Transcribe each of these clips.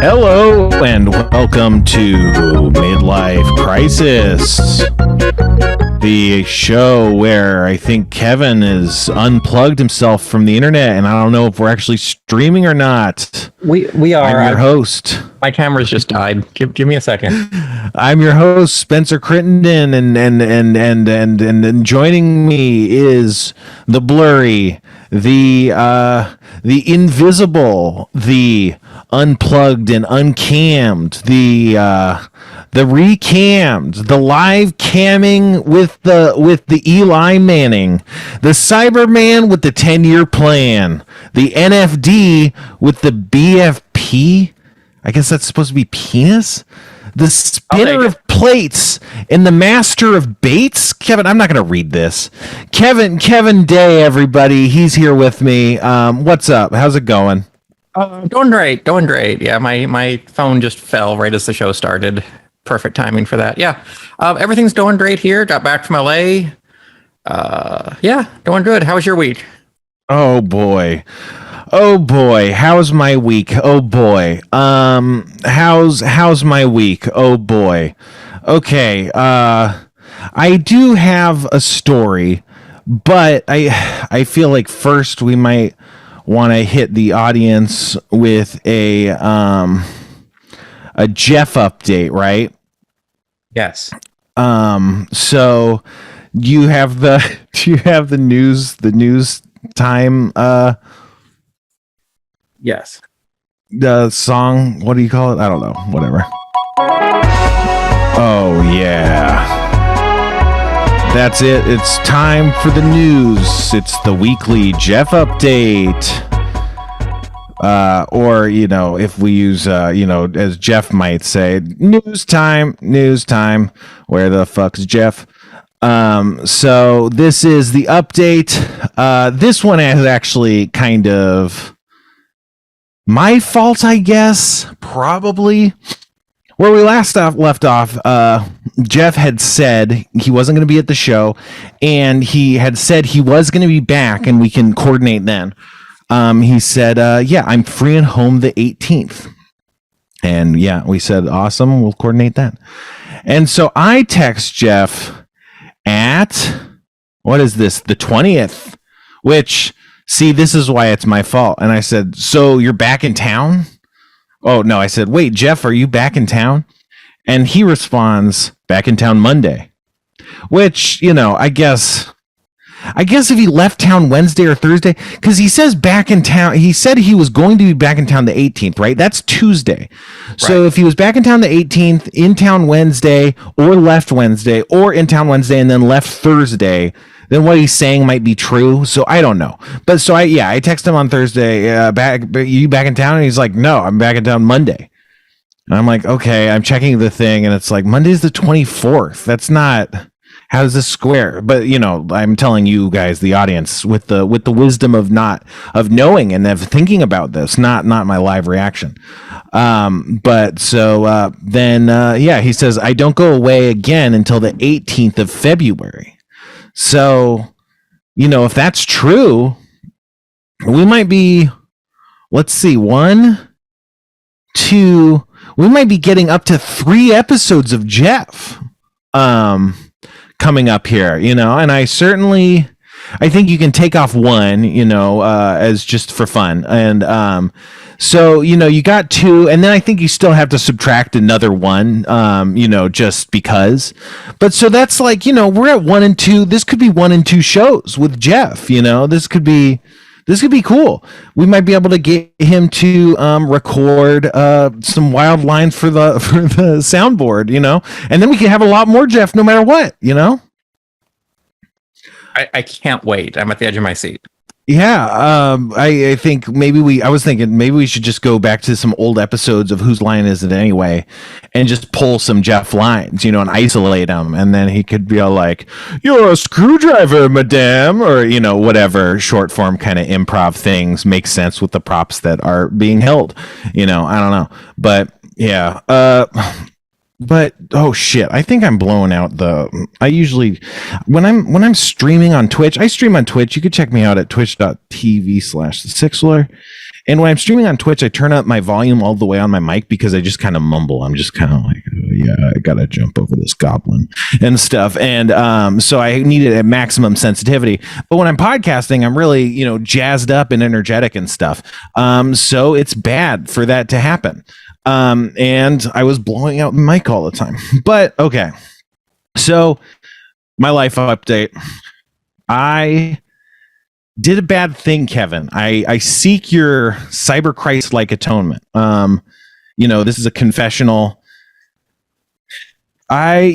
Hello and welcome to Midlife Crisis, the show where I think Kevin has unplugged himself from the internet, and I don't know if we're actually streaming or not. We are. I'm your host. My camera's just died. Give me a second. I'm your host, Spencer Crittenden, and joining me is the blurry, the invisible, the unplugged and uncammed, the recammed, the live camming with the Eli Manning, the Cyberman with the 10-year plan, the NFD with the BFP. I guess that's supposed to be penis. The spinner of plates and the master of baits. Kevin, I'm not going to read this. Kevin Day, everybody. He's here with me. What's up? How's it going? Doing great. Yeah, my phone just fell right as the show started. Perfect timing for that. Yeah, everything's going great here. Got back from LA. Yeah, doing good. How was your week? Oh boy, how's my week? Oh boy, how's my week? Oh boy. Okay, I do have a story, but I feel like first we might want to hit the audience with a Jeff update, right? Yes. So you have the news time Yes. The song, what do you call it? I don't know. Whatever. Oh yeah. That's it. It's time for the news. It's the weekly Jeff update. Or, if we use, as Jeff might say, news time. Where the fuck's Jeff? So this is the update. This one is actually kind of my fault, I guess. Probably. Where we left off, Jeff had said he wasn't going to be at the show, and he had said he was going to be back, and we can coordinate then. He said, yeah, I'm free and home the 18th. And yeah, we said, awesome, we'll coordinate that. And so I text Jeff at, what is this, the 20th, which, see, this is why it's my fault. And I said, so you're back in town? Oh, no, I said, wait, Jeff, are you back in town? And he responds, back in town Monday. Which, I guess if he left town Wednesday or Thursday, because he says back in town, he said he was going to be back in town the 18th, right? That's Tuesday. Right. So if he was back in town the 18th, in town Wednesday, or left Wednesday, or in town Wednesday, and then left Thursday, then what he's saying might be true. So I don't know. But so I texted him on Thursday, you back in town? And he's like, no, I'm back in town Monday. And I'm like, okay, I'm checking the thing, and it's like, Monday's the 24th. That's not, how does this square? But I'm telling you guys, the audience, with the wisdom of knowing and of thinking about this, not my live reaction. But so then he says, I don't go away again until the 18th of February. So, if that's true, we might be, let's see, 1, 2, we might be getting up to 3 episodes of Jeff coming up here, and I think you can take off one, as just for fun. And so, you got 2, and then I think you still have to subtract another one, just because. But so that's like, we're at 1 and 2. This could be 1 and 2 shows with Jeff, this could be cool. We might be able to get him to record some wild lines for the soundboard, and then we can have a lot more Jeff no matter what, I can't wait. I'm at the edge of my seat. Yeah, I think I was thinking maybe we should just go back to some old episodes of Whose Line Is It Anyway, and just pull some Jeff lines, and isolate them, and then he could be all like, "You're a screwdriver, madame," or whatever short form kind of improv things make sense with the props that are being held. I don't know, but yeah. but oh shit, I think I'm blowing out the. I usually, when I'm streaming on Twitch, I stream on Twitch. You could check me out at twitch.tv/thesixler. And when I'm streaming on Twitch, I turn up my volume all the way on my mic because I just kind of mumble. I'm just kind of like, oh, yeah, I gotta jump over this goblin and stuff. And so I need it at maximum sensitivity. But when I'm podcasting, I'm really, jazzed up and energetic and stuff. So it's bad for that to happen. And I was blowing out the mic all the time. But okay. So my life update. I did a bad thing, Kevin. I seek your cyber Christ-like atonement. This is a confessional. I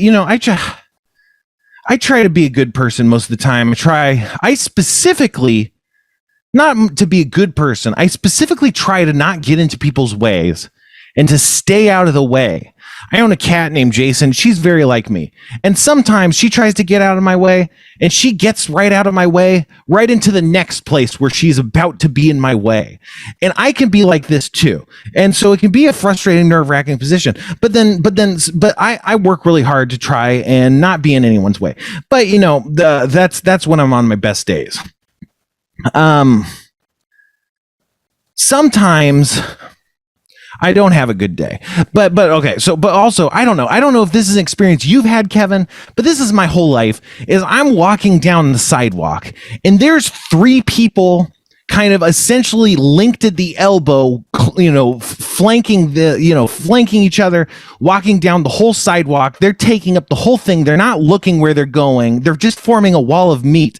try to be a good person most of the time. I specifically, not to be a good person, I specifically try to not get into people's ways and to stay out of the way. I own a cat named Jason. She's very like me. And sometimes she tries to get out of my way, and she gets right out of my way, right into the next place where she's about to be in my way. And I can be like this too. And so it can be a frustrating, nerve-wracking position. But I work really hard to try and not be in anyone's way. But that's when I'm on my best days. Sometimes I don't have a good day, but okay. So, but also, I don't know if this is an experience you've had, Kevin, but this is my whole life. Is I'm walking down the sidewalk and there's three people kind of essentially linked at the elbow, flanking each other, walking down the whole sidewalk. They're taking up the whole thing. They're not looking where they're going. They're just forming a wall of meat.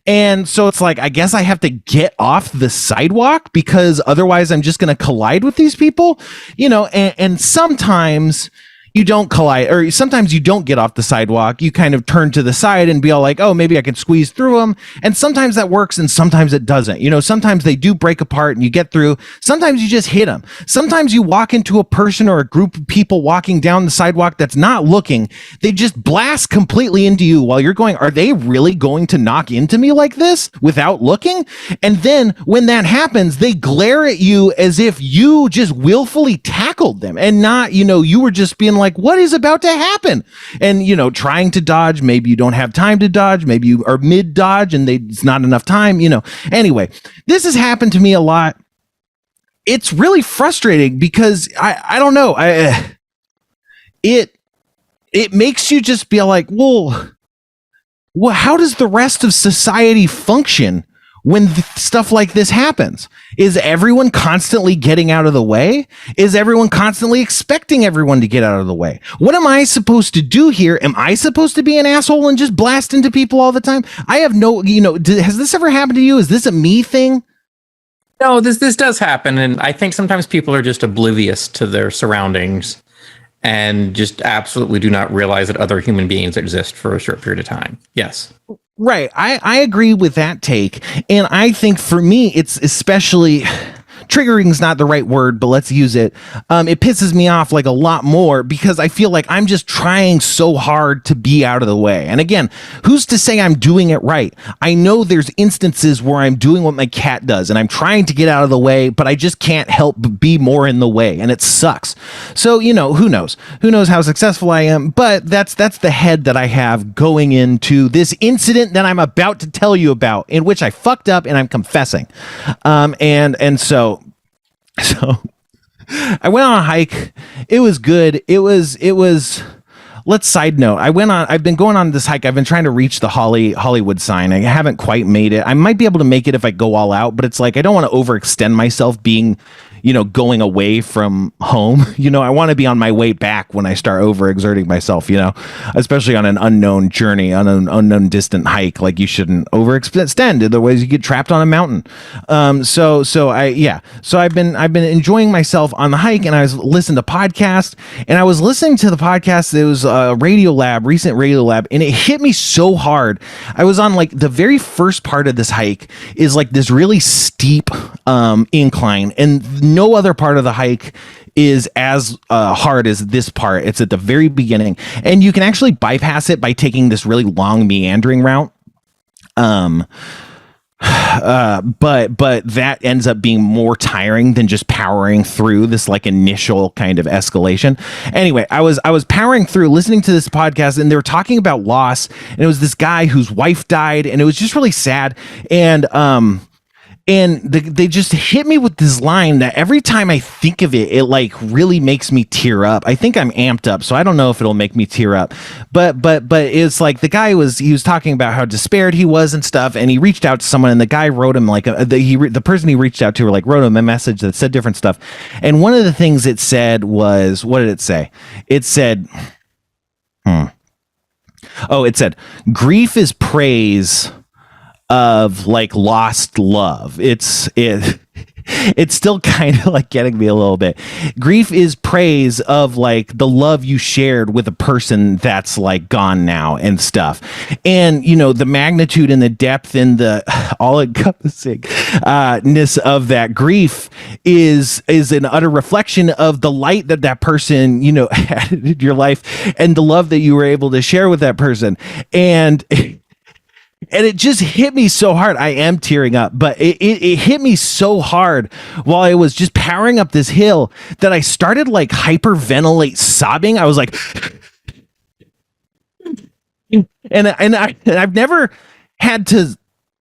And so it's like, I guess I have to get off the sidewalk because otherwise I'm just going to collide with these people, and sometimes you don't collide, or sometimes you don't get off the sidewalk. You kind of turn to the side and be all like, oh, maybe I can squeeze through them. And sometimes that works and sometimes it doesn't. Sometimes they do break apart and you get through. Sometimes you just hit them. Sometimes you walk into a person or a group of people walking down the sidewalk that's not looking. They just blast completely into you while you're going, are they really going to knock into me like this without looking? And then when that happens, they glare at you as if you just willfully tackled them and not, you were just being like, what is about to happen? And trying to dodge, maybe you don't have time to dodge, maybe you are mid dodge and it's not enough time. Anyway, this has happened to me a lot. It's really frustrating because I don't know, it makes you just be like, well, how does the rest of society function when stuff like this happens? Is everyone constantly getting out of the way? Is everyone constantly expecting everyone to get out of the way? What am I supposed to do here? Am I supposed to be an asshole and just blast into people all the time? I have no, has this ever happened to you? Is this a me thing? No, this does happen. And I think sometimes people are just oblivious to their surroundings and just absolutely do not realize that other human beings exist for a short period of time. Yes. Right. I agree with that take. And I think for me, it's especially triggering is not the right word, but let's use it. It pisses me off like a lot more because I feel like I'm just trying so hard to be out of the way. And again, who's to say I'm doing it right? I know there's instances where I'm doing what my cat does and I'm trying to get out of the way, but I just can't help but be more in the way and it sucks. So, who knows? Who knows how successful I am? But that's the head that I have going into this incident that I'm about to tell you about, in which I fucked up and I'm confessing. And so I went on a hike. It was good. It was let's side note. I've been going on this hike. I've been trying to reach the Hollywood sign. I haven't quite made it. I might be able to make it if I go all out, but it's like, I don't want to overextend myself being, going away from home. I want to be on my way back when I start overexerting myself, especially on an unknown journey, on an unknown distant hike. Like, you shouldn't overextend. Otherwise you get trapped on a mountain. So I've been enjoying myself on the hike, and I was listening to podcasts, and I was listening to the podcast. It was a recent Radio Lab, and it hit me so hard. I was on like the very first part of this hike is like this really steep incline, and no other part of the hike is as hard as this part. It's at the very beginning, and you can actually bypass it by taking this really long meandering route. But that ends up being more tiring than just powering through this like initial kind of escalation. Anyway, I was powering through listening to this podcast, and they were talking about loss, and it was this guy whose wife died, and it was just really sad. And they just hit me with this line that every time I think of it, it like really makes me tear up. I think I'm amped up, so I don't know if it'll make me tear up. But it's like the guy was talking about how despaired he was and stuff, and he reached out to someone, and the guy wrote him like the person he reached out to like wrote him a message that said different stuff. And one of the things it said was, what did it say? It said, it said, grief is praise of like lost love. It's still kind of like getting me a little bit. Grief is praise of like the love you shared with a person that's like gone now and stuff. And you know, the magnitude and the depth and the all encompassing ness of that grief is an utter reflection of the light that person, you know, had in your life, and the love that you were able to share with that person. And it just hit me so hard. I am tearing up, but it hit me so hard while I was just powering up this hill that I started like hyperventilate sobbing. I was like, and I've never had to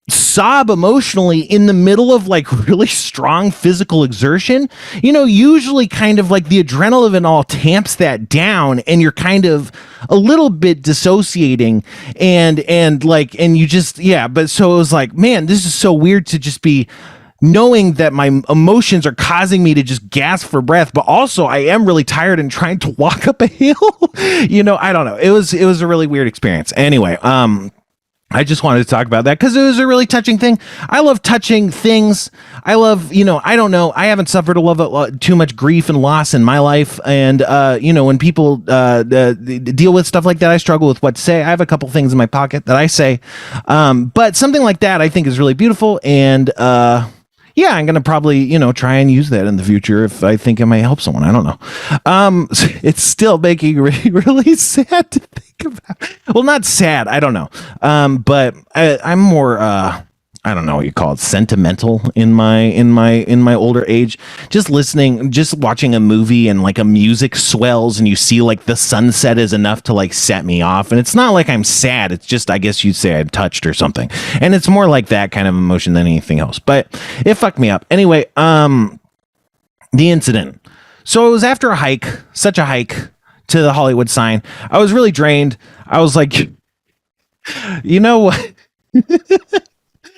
sob emotionally in the middle of like really strong physical exertion. You know, usually kind of like the adrenaline all tamps that down, and you're kind of a little bit dissociating and you just, yeah. But so it was like, man, this is so weird to just be knowing that my emotions are causing me to just gasp for breath, but also I am really tired and trying to walk up a hill. You know, I don't know. It was a really weird experience. Anyway, I just wanted to talk about that because it was a really touching thing. I love touching things. I love, you know, I don't know. I haven't suffered too much grief and loss in my life. And, you know, when people deal with stuff like that, I struggle with what to say. I have a couple things in my pocket that I say. But something like that I think is really beautiful. And, yeah, I'm going to probably, you know, try and use that in the future if I think it might help someone. I don't know. It's still making me really sad to think about. Well, not sad. I don't know. But I'm more, I don't know what you call it, sentimental in my older age. Just listening, just watching a movie and like a music swells and you see like the sunset is enough to like set me off. And it's not like I'm sad. It's just, I guess you'd say I'm touched or something. And it's more like that kind of emotion than anything else. But it fucked me up. Anyway, the incident. So it was after a hike, such a hike to the Hollywood sign. I was really drained. I was like, you know what?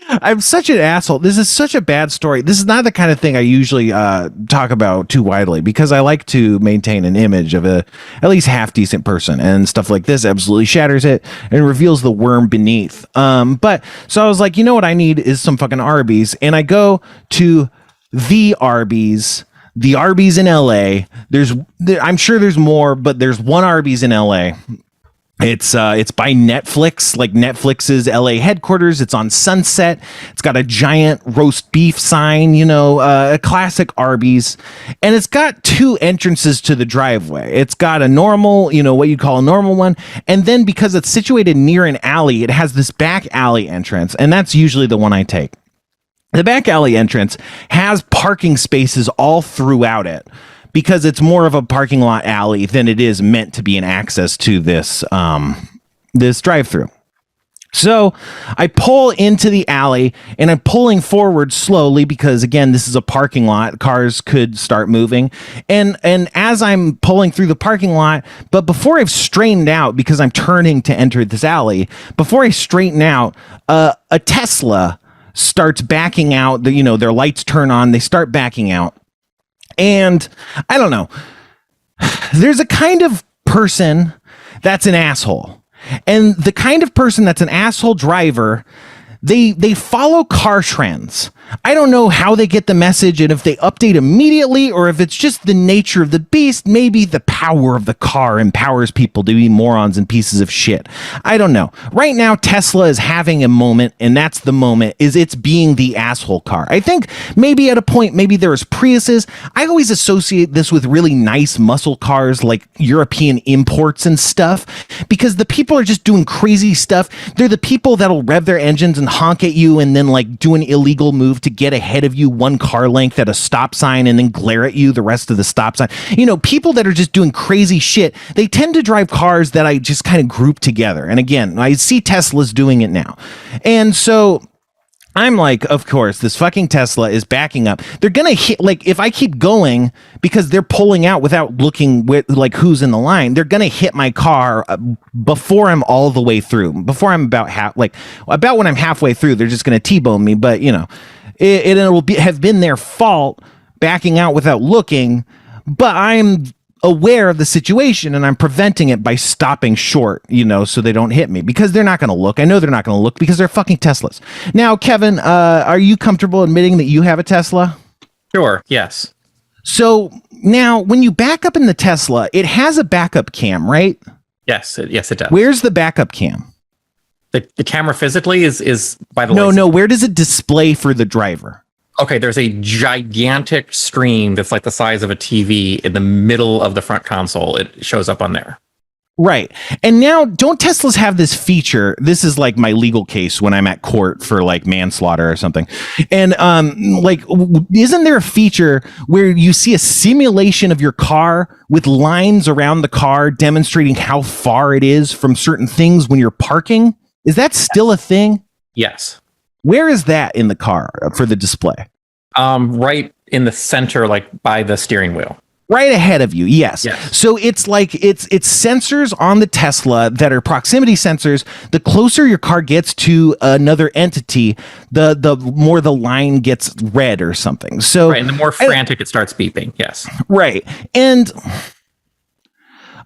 I'm such an asshole. This is such a bad story. This is not the kind of thing I usually talk about too widely because I like to maintain an image of a at least half decent person, and stuff like this absolutely shatters it and reveals the worm beneath. But so I was like, you know what I need is some fucking Arby's, and I go to the Arby's in LA. I'm sure there's more, but there's one Arby's in LA. It's by Netflix, like Netflix's LA headquarters. It's on Sunset. It's got a giant roast beef sign, you know, a classic Arby's. And it's got two entrances to the driveway. It's got a normal, you know, what you call a normal one. And then because it's situated near an alley, it has this back alley entrance. And that's usually the one I take. The back alley entrance has parking spaces all throughout it, because it's more of a parking lot alley than it is meant to be an access to this this drive-through. So I pull into the alley, and I'm pulling forward slowly because, again, this is a parking lot. Cars could start moving. And as I'm pulling through the parking lot, but before I've straightened out, because I'm turning to enter this alley, before I straighten out, a Tesla starts backing out. You know, their lights turn on. They start backing out. And I don't know, there's a kind of person that's an asshole, and the kind of person that's an asshole driver, they follow car trends. I don't know how they get the message and if they update immediately or if it's just the nature of the beast. Maybe the power of the car empowers people to be morons and pieces of shit. I don't know. Right now, Tesla is having a moment, and that's the moment, is it's being the asshole car. I think maybe at a point, maybe there's Priuses. I always associate this with really nice muscle cars like European imports and stuff, because the people are just doing crazy stuff. They're the people that'll rev their engines and honk at you and then like do an illegal move to get ahead of you one car length at a stop sign and then glare at you the rest of the stop sign. You know, people that are just doing crazy shit, they tend to drive cars that I just kind of group together. And again, I see Teslas doing it now. And so I'm like, of course, this fucking Tesla is backing up. They're going to hit, like, if I keep going because they're pulling out without looking with, like, who's in the line, they're going to hit my car before I'm all the way through. Before I'm about when I'm halfway through, they're just going to T-bone me. But, you know, it will have been their fault backing out without looking. But I'm aware of the situation and I'm preventing it by stopping short, you know, so they don't hit me, because they're not going to look. I know they're not going to look because they're fucking Teslas. Now, Kevin, are you comfortable admitting that you have a Tesla? Sure. Yes. So now when you back up in the Tesla, it has a backup cam, right? Yes. Yes, it does. Where's the backup cam? The camera physically is by the No. Where does it display for the driver? Okay, there's a gigantic screen that's like the size of a TV in the middle of the front console. It shows up on there. Right. And now, don't Teslas have this feature? This is like my legal case when I'm at court for like manslaughter or something. And isn't there a feature where you see a simulation of your car with lines around the car demonstrating how far it is from certain things when you're parking? Is that still a thing? Yes. Where is that in the car for the display? Right in the center, like by the steering wheel. Right ahead of you, yes. So it's like it's sensors on the Tesla that are proximity sensors. The closer your car gets to another entity, the more the line gets red or something. So right, and the more frantic it starts beeping. Yes. Right. And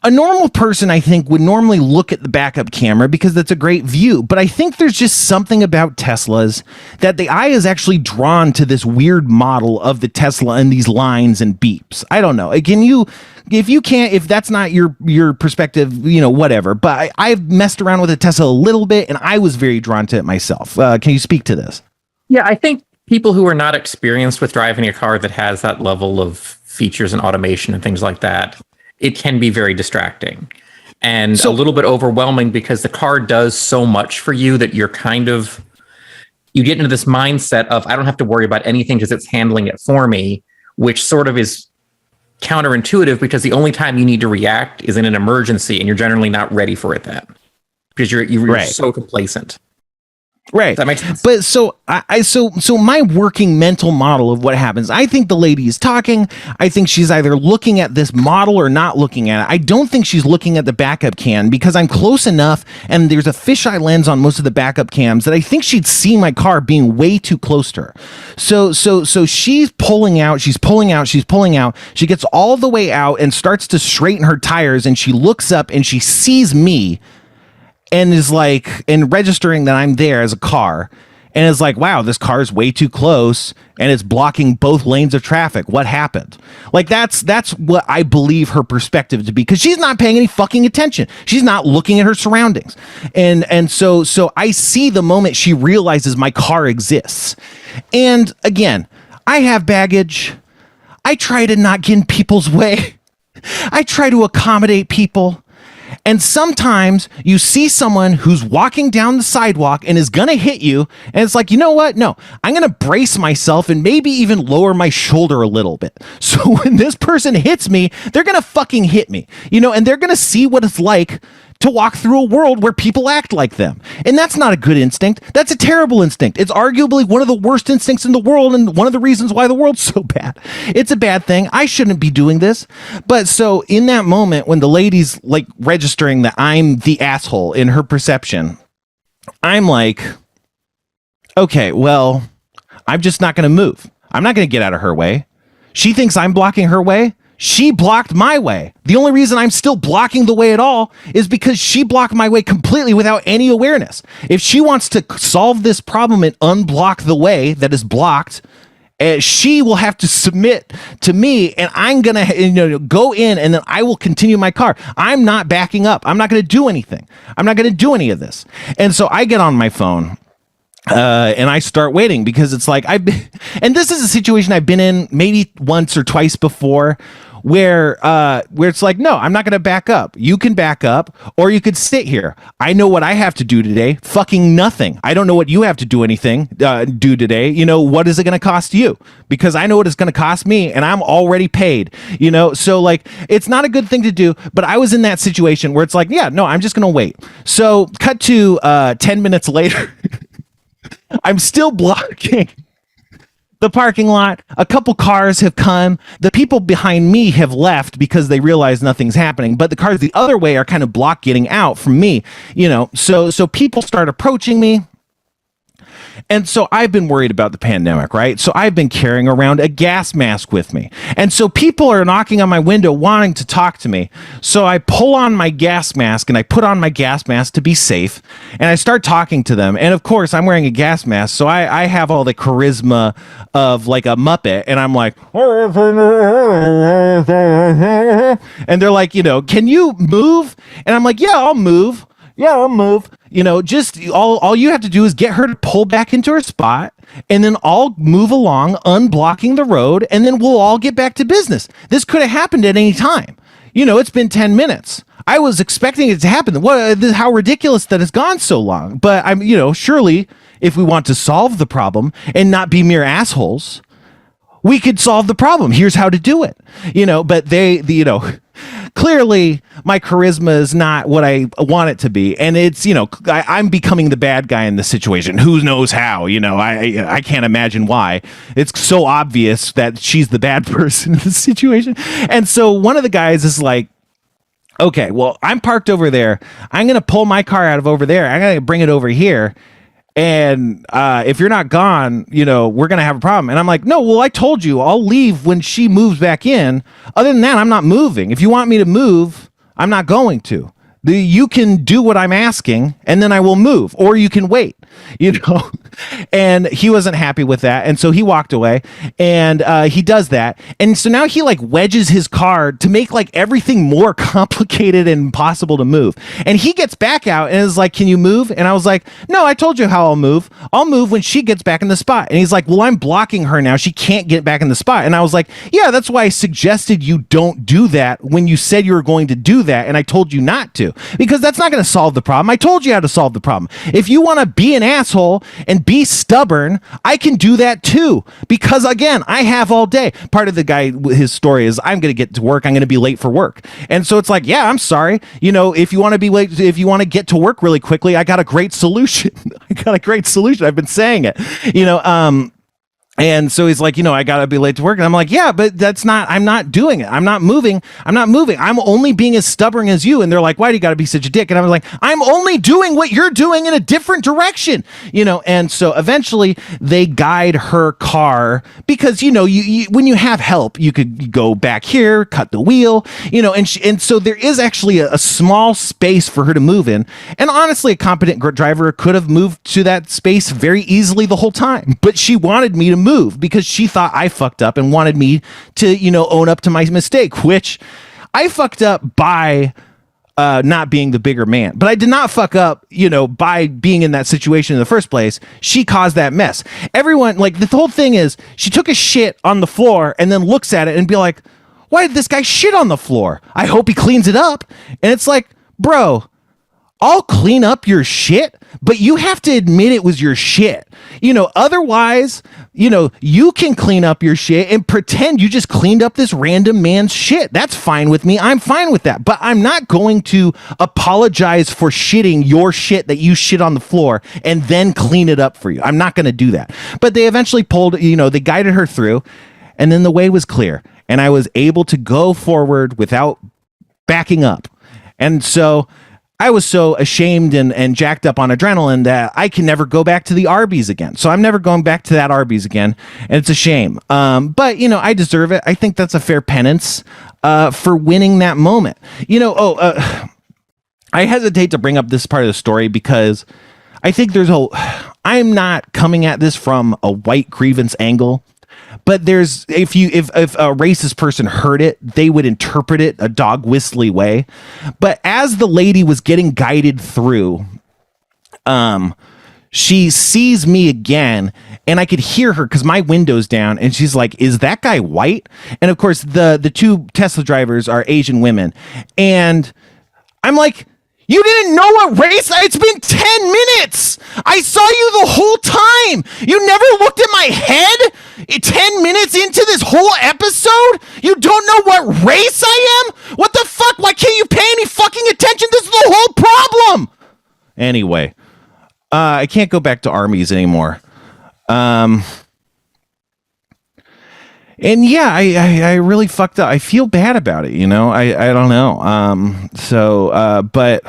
a normal person, I think, would normally look at the backup camera because that's a great view. But I think there's just something about Teslas that the eye is actually drawn to this weird model of the Tesla and these lines and beeps. I don't know. If that's not your perspective, you know, whatever. But I've messed around with a Tesla a little bit and I was very drawn to it myself. Can you speak to this? Yeah, I think people who are not experienced with driving a car that has that level of features and automation and things like that, it can be very distracting and a little bit overwhelming because the car does so much for you that you get into this mindset of, I don't have to worry about anything because it's handling it for me, which sort of is counterintuitive because the only time you need to react is in an emergency and you're generally not ready for it then because you're so complacent. Right. That makes sense. But so my working mental model of what happens, I think the lady is talking. I think she's either looking at this model or not looking at it. I don't think she's looking at the backup cam because I'm close enough and there's a fisheye lens on most of the backup cams that I think she'd see my car being way too close to her. So she's pulling out. She gets all the way out and starts to straighten her tires and she looks up and she sees me and is like, and registering that I'm there as a car, and is like, wow, this car is way too close and it's blocking both lanes of traffic. What happened? Like that's what I believe her perspective to be, because she's not paying any fucking attention. She's not looking at her surroundings. And so I see the moment she realizes my car exists. And again, I have baggage. I try to not get in people's way. I try to accommodate people. And sometimes you see someone who's walking down the sidewalk and is going to hit you. And it's like, you know what? No, I'm going to brace myself and maybe even lower my shoulder a little bit. So when this person hits me, they're going to fucking hit me, you know, and they're going to see what it's like to walk through a world where people act like them. And that's not a good instinct. That's a terrible instinct. It's arguably one of the worst instincts in the world and one of the reasons why the world's so bad. It's a bad thing. I shouldn't be doing this. But so in that moment when the lady's like registering that I'm the asshole in her perception, I'm like, okay, well, I'm just not going to move. I'm not going to get out of her way. She thinks I'm blocking her way. She blocked my way. The only reason I'm still blocking the way at all is because she blocked my way completely without any awareness. If she wants to solve this problem and unblock the way that is blocked, she will have to submit to me, and I'm gonna go in, and then I will continue my car. I'm not backing up. I'm not gonna do anything. I'm not gonna do any of this. And so I get on my phone. And I start waiting because it's like and this is a situation I've been in maybe once or twice before, where it's like, no, I'm not going to back up. You can back up, or you could sit here. I know what I have to do today. Fucking nothing. I don't know what you have to do do today. What is it going to cost you? Because I know what it's going to cost me, and I'm already paid. So like, it's not a good thing to do. But I was in that situation where it's like, yeah, no, I'm just going to wait. So cut to 10 minutes later. I'm still blocking the parking lot. A couple cars have come. The people behind me have left because they realize nothing's happening. But the cars the other way are kind of blocked getting out from me. So people start approaching me. And so I've been worried about the pandemic, right? So I've been carrying around a gas mask with me. And so people are knocking on my window wanting to talk to me. So I pull on my gas mask, and I put on my gas mask to be safe. And I start talking to them. And of course, I'm wearing a gas mask. So I have all the charisma of like a Muppet. And I'm like, and they're like, can you move? And I'm like, yeah, I'll move. Just all you have to do is get her to pull back into her spot, and then I'll move along, unblocking the road, and then we'll all get back to business. This could have happened at any time. It's been 10 minutes. I was expecting it to happen. How ridiculous that it's gone so long. But surely if we want to solve the problem and not be mere assholes, we could solve the problem. Here's how to do it. But clearly my charisma is not what I want it to be. And it's, I'm becoming the bad guy in this situation. Who knows how? I can't imagine why. It's so obvious that she's the bad person in this situation. And so one of the guys is like, okay, well, I'm parked over there. I'm going to pull my car out of over there. I'm going to bring it over here. And if you're not gone, we're going to have a problem. And I'm like, no, well, I told you I'll leave when she moves back in. Other than that, I'm not moving. If you want me to move, I'm not going to. You can do what I'm asking, and then I will move, or you can wait, and he wasn't happy with that. And so he walked away, and he does that. And so now he like wedges his car to make like everything more complicated and impossible to move. And he gets back out and is like, can you move? And I was like, no, I told you how I'll move. I'll move when she gets back in the spot. And he's like, well, I'm blocking her now. She can't get back in the spot. And I was like, yeah, that's why I suggested you don't do that when you said you were going to do that. And I told you not to. Because that's not going to solve the problem. I told you how to solve the problem. If you want to be an asshole and be stubborn, I can do that too. Because again, I have all day. Part of the guy, his story is, I'm going to get to work. I'm going to be late for work. And so it's like, yeah, I'm sorry. If you want to be late, if you want to get to work really quickly, I got a great solution. I've been saying it, And so he's like, I got to be late to work. And I'm like, yeah, but I'm not doing it. I'm not moving. I'm only being as stubborn as you. And they're like, why do you got to be such a dick? And I was like, I'm only doing what you're doing in a different direction, And so eventually they guide her car because, you when you have help, you could go back here, cut the wheel, and so there is actually a small space for her to move in. And honestly, a competent driver could have moved to that space very easily the whole time. But she wanted me to move because she thought I fucked up and wanted me to, own up to my mistake, which I fucked up by not being the bigger man. But I did not fuck up, by being in that situation in the first place. She caused that mess. Everyone, like, the whole thing is she took a shit on the floor and then looks at it and be like, why did this guy shit on the floor? I hope he cleans it up. And it's like, bro, I'll clean up your shit, but you have to admit it was your shit. Otherwise, you can clean up your shit and pretend you just cleaned up this random man's shit. That's fine with me. I'm fine with that. But I'm not going to apologize for shitting your shit that you shit on the floor and then clean it up for you. I'm not going to do that. But they eventually they guided her through, and then the way was clear. And I was able to go forward without backing up. And so I was so ashamed and jacked up on adrenaline that I can never go back to the Arby's again. So I'm never going back to that Arby's again, and it's a shame. But I deserve it. I think that's a fair penance for winning that moment. I hesitate to bring up this part of the story because I think I'm not coming at this from a white grievance angle. But if a racist person heard it, they would interpret it a dog whistly way. But as the lady was getting guided through, she sees me again, and I could hear her because my window's down, and she's like, "Is that guy white?" And of course, the two Tesla drivers are Asian women, and I'm like, "You didn't know what race? It's been 10 minutes. I saw you the whole time. You never looked at my head 10 minutes into this whole episode? You don't know what race I am? What the fuck? Why can't you pay any fucking attention? This is the whole problem." Anyway, I can't go back to armies anymore. And yeah, I really fucked up. I feel bad about it, I don't know. But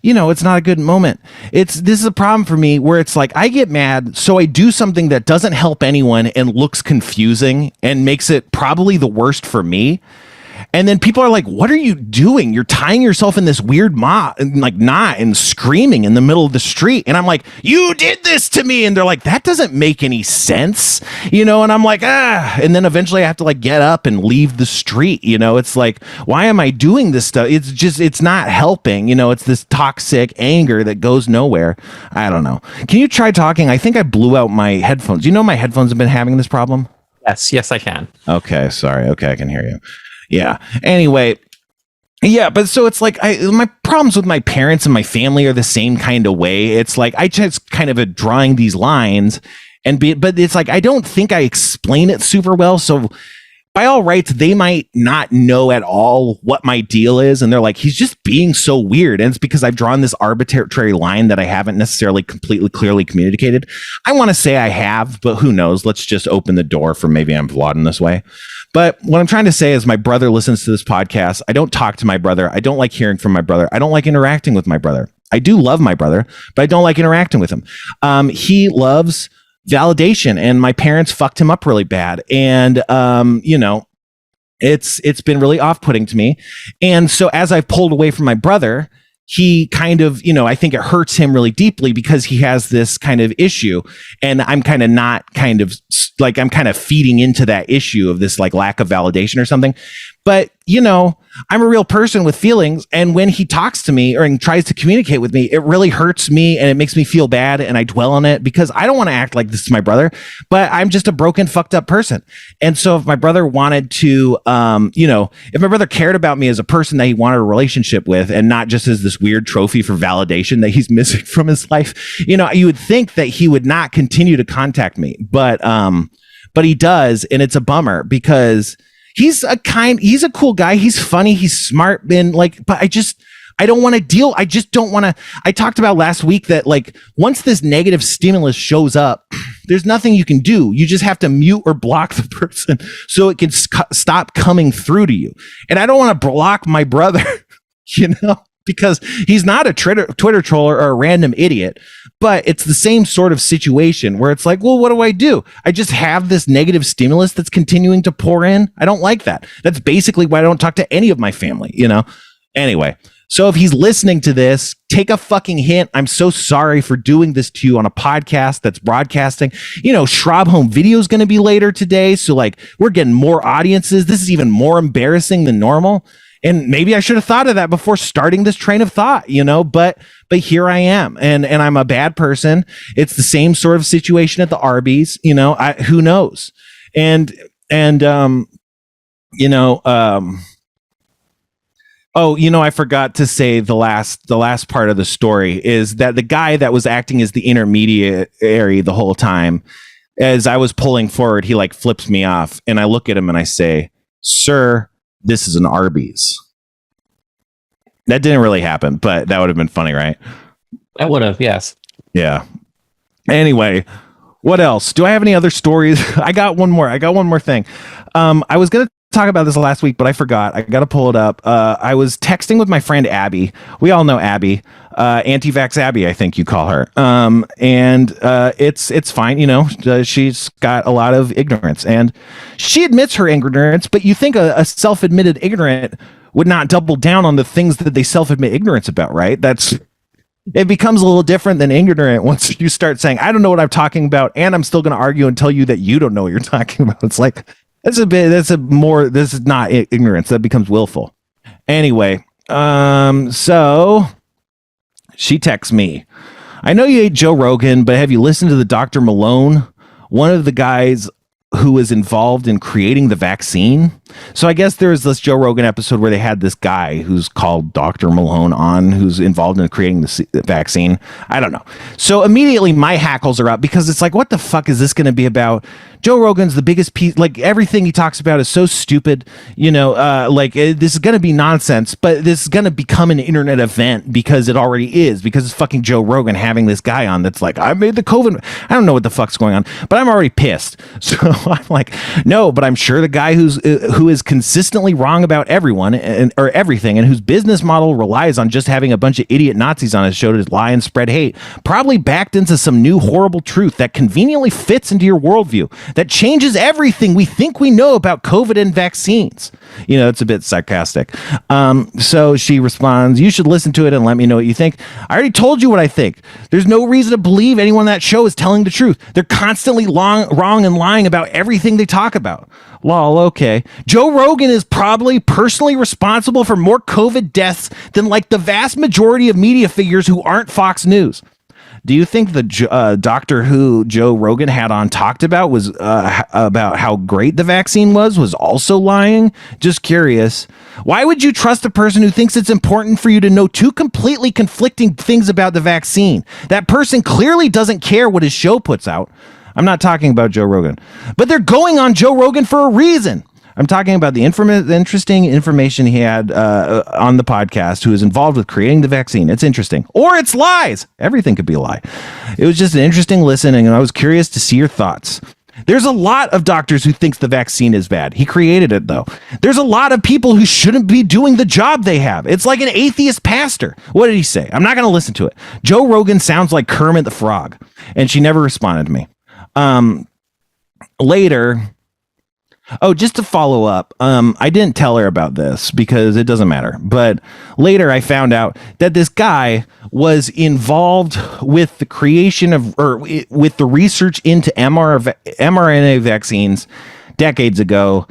it's not a good moment. This is a problem for me where it's like I get mad, so I do something that doesn't help anyone and looks confusing and makes it probably the worst for me. And then people are like, "What are you doing? You're tying yourself in this weird knot and screaming in the middle of the street." And I'm like, "You did this to me." And they're like, "That doesn't make any sense." And I'm like, and then eventually I have to get up and leave the street. It's like, why am I doing this stuff? It's not helping. It's this toxic anger that goes nowhere. I don't know. Can you try talking? I think I blew out my headphones. My headphones have been having this problem? Yes, I can. Okay, sorry. Okay, I can hear you. Yeah. Anyway, yeah, but so it's like my problems with my parents and my family are the same kind of way. It's like I just kind of drawing these lines but it's like I don't think I explain it super well. So by all rights, they might not know at all what my deal is, and they're like, "He's just being so weird." And it's because I've drawn this arbitrary line that I haven't necessarily completely clearly communicated. I want to say I have, but who knows? Let's just open the door for maybe I'm flawed in this way. But what I'm trying to say is my brother listens to this podcast. I don't talk to my brother. I don't like hearing from my brother. I don't like interacting with my brother. I do love my brother, but I don't like interacting with him. He loves validation, and my parents fucked him up really bad. And, it's been really off-putting to me. And so as I've pulled away from my brother, he kind of, I think it hurts him really deeply because he has this kind of issue, and I'm kind of not kind of like, I'm kind of feeding into that issue of this lack of validation or something. But, I'm a real person with feelings. And when he talks to me and tries to communicate with me, it really hurts me and it makes me feel bad. And I dwell on it because I don't want to act like this to my brother, but I'm just a broken, fucked up person. And so if my brother wanted to, if my brother cared about me as a person that he wanted a relationship with and not just as this weird trophy for validation that he's missing from his life, you would think that he would not continue to contact me. But he does. And it's a bummer because he's a cool guy. He's funny. He's smart. And but I don't want to deal. I just don't want to. I talked about last week that once this negative stimulus shows up, there's nothing you can do. You just have to mute or block the person so it can stop coming through to you. And I don't want to block my brother, because he's not a Twitter troller or a random idiot, but it's the same sort of situation where it's like, well, what do? I just have this negative stimulus that's continuing to pour in. I don't like that. That's basically why I don't talk to any of my family, Anyway, so if he's listening to this, take a fucking hint. I'm so sorry for doing this to you on a podcast that's broadcasting. Schrob Home Video is going to be later today. So we're getting more audiences. This is even more embarrassing than normal. And maybe I should have thought of that before starting this train of thought, but here I am, and I'm a bad person. It's the same sort of situation at the Arby's, who knows? I forgot to say the last part of the story is that the guy that was acting as the intermediary the whole time, as I was pulling forward, he flips me off, and I look at him and I say, "Sir, this is an Arby's." That didn't really happen, but that would have been funny, right? That would have, yes. Yeah. Anyway, what else? Do I have any other stories? I got one more thing. I was going to talk about this last week, but I forgot. I got to pull it up. I was texting with my friend Abby. We all know Abby, anti-vax Abby, I think you call her. And it's fine. You know, she's got a lot of ignorance, and she admits her ignorance. But you think a self-admitted ignorant would not double down on the things that they self-admit ignorance about, right? It becomes a little different than ignorant once you start saying, I don't know what I'm talking about, and I'm still going to argue and tell you that you don't know what you're talking about. It's like, this is not ignorance. That becomes willful. Anyway, so she texts me. I know you hate Joe Rogan, but have you listened to the Dr. Malone, one of the guys who was involved in creating the vaccine? So I guess there was this Joe Rogan episode where they had this guy who's called Dr. Malone on, who's involved in creating the vaccine. I don't know. So immediately my hackles are up because it's like, what the fuck is this going to be about? Joe Rogan's the biggest piece, like everything he talks about is so stupid, you know, this is going to be nonsense, but this is going to become an internet event because it already is, because it's fucking Joe Rogan having this guy on that's like, I made the COVID. I don't know what the fuck's going on, but I'm already pissed. So I'm like, no, but I'm sure the guy who is consistently wrong about everyone or everything, and whose business model relies on just having a bunch of idiot Nazis on his show to lie and spread hate, probably backed into some new horrible truth that conveniently fits into your worldview, that changes everything we think we know about COVID and vaccines. You know, it's a bit sarcastic. So she responds, you should listen to it and let me know what you think. I already told you what I think. There's no reason to believe anyone on that show is telling the truth. They're constantly wrong and lying about everything they talk about. Lol, okay. Joe Rogan is probably personally responsible for more COVID deaths than like the vast majority of media figures who aren't Fox News. Do you think the Doctor Who Joe Rogan had on talked about was about how great the vaccine was also lying? Just curious. Why would you trust a person who thinks it's important for you to know two completely conflicting things about the vaccine? That person clearly doesn't care what his show puts out. I'm not talking about Joe Rogan, but they're going on Joe Rogan for a reason. I'm talking about the interesting information he had on the podcast, who is involved with creating the vaccine. It's interesting. Or it's lies. Everything could be a lie. It was just an interesting listen, and I was curious to see your thoughts. There's a lot of doctors who thinks the vaccine is bad. He created it, though. There's a lot of people who shouldn't be doing the job they have. It's like an atheist pastor. What did he say? I'm not going to listen to it. Joe Rogan sounds like Kermit the Frog. And she never responded to me. Later... Oh, just to follow up, I didn't tell her about this because it doesn't matter. But later I found out that this guy was involved with the creation of, or with the research into mRNA vaccines decades ago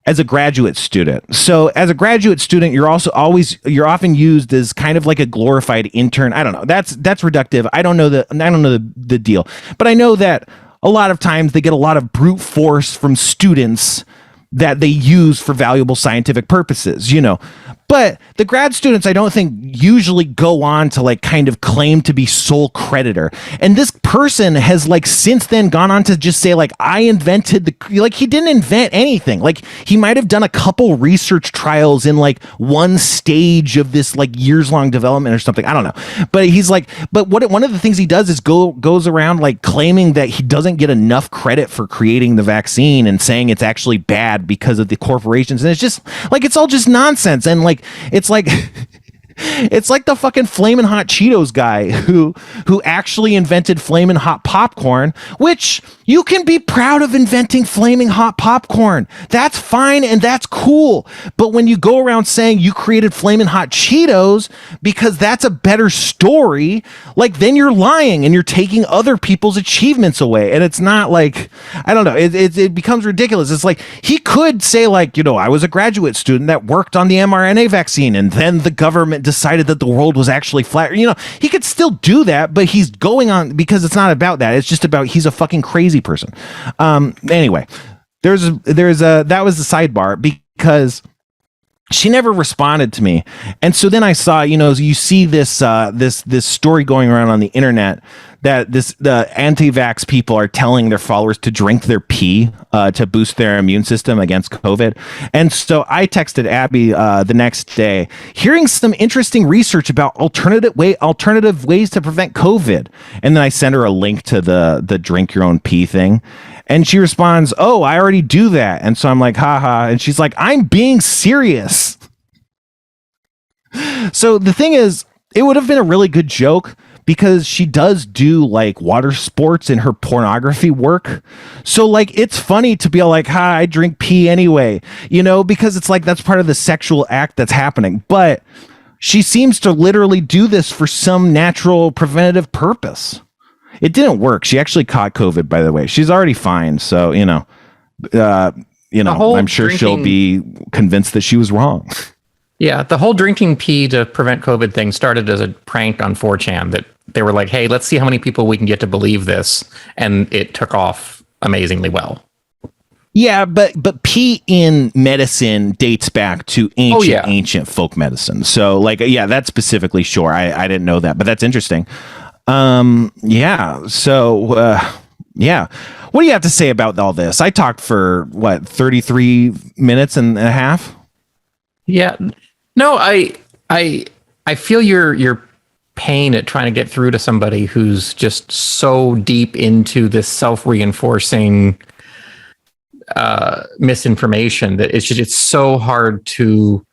as a graduate student. So as a graduate student, you're often used as kind of like a glorified intern. I don't know. That's reductive. I don't know the deal, but I know that a lot of times they get a lot of brute force from students that they use for valuable scientific purposes, you know. But the grad students, I don't think, usually go on to like kind of claim to be sole creditor. And this person has like since then gone on to just say like, I invented like he didn't invent anything. Like he might have done a couple research trials in like one stage of this like years long development or something. I don't know. But he's like, one of the things he does is goes around like claiming that he doesn't get enough credit for creating the vaccine and saying it's actually bad because of the corporations. And it's just like, it's all just nonsense. And like, it's like it's like the fucking Flamin' Hot Cheetos guy who actually invented Flamin' Hot Popcorn, which you can be proud of inventing Flaming Hot Popcorn. That's fine and that's cool. But when you go around saying you created Flamin' Hot Cheetos because that's a better story, like then you're lying and you're taking other people's achievements away. And it's not like, I don't know, it becomes ridiculous. It's like he could say like, you know, I was a graduate student that worked on the mRNA vaccine and then the government decided that the world was actually flat. You know, he could still do that, but he's going on because it's not about that. It's just about he's a fucking crazy person. Anyway, that was the sidebar because she never responded to me. And so then I saw, you know, you see this this story going around on the internet that the anti-vax people are telling their followers to drink their pee to boost their immune system against COVID. And so I texted Abby the next day, hearing some interesting research about alternative ways to prevent COVID. And then I sent her a link to the drink your own pee thing. And she responds, "Oh, I already do that." And so I'm like, haha. And she's like, "I'm being serious." So the thing is, it would have been a really good joke because she does do like water sports in her pornography work. So like it's funny to be like, "Hi, I drink pee anyway," because it's like that's part of the sexual act that's happening. But she seems to literally do this for some natural preventative purpose. It didn't work. She actually caught COVID, by the way. She's already fine. So, I'm sure she'll be convinced that she was wrong. Yeah, the whole drinking pee to prevent COVID thing started as a prank on 4chan that they were like, hey, let's see how many people we can get to believe this. And it took off amazingly well. Yeah, but pee in medicine dates back to ancient folk medicine. So, that's specifically sure. I didn't know that, but that's interesting. Yeah. So, yeah. What do you have to say about all this? I talked for 33 minutes and a half. Yeah. No, I feel your pain at trying to get through to somebody who's just so deep into this self-reinforcing misinformation that it's so hard to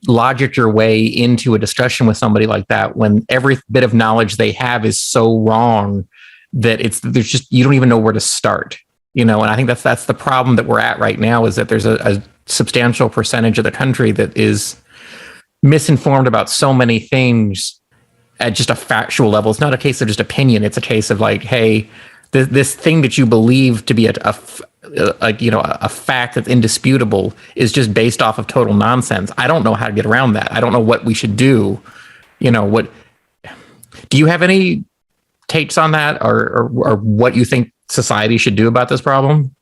logic your way into a discussion with somebody like that when every bit of knowledge they have is so wrong that there's just you don't even know where to start. And I think that's the problem that we're at right now is that there's a substantial percentage of the country that is misinformed about so many things at just a factual level. It's not a case of just opinion. It's a case of like, hey, this thing that you believe to be a fact that's indisputable is just based off of total nonsense. I don't know how to get around that. I don't know what we should do. What do you have any takes on that or what you think society should do about this problem?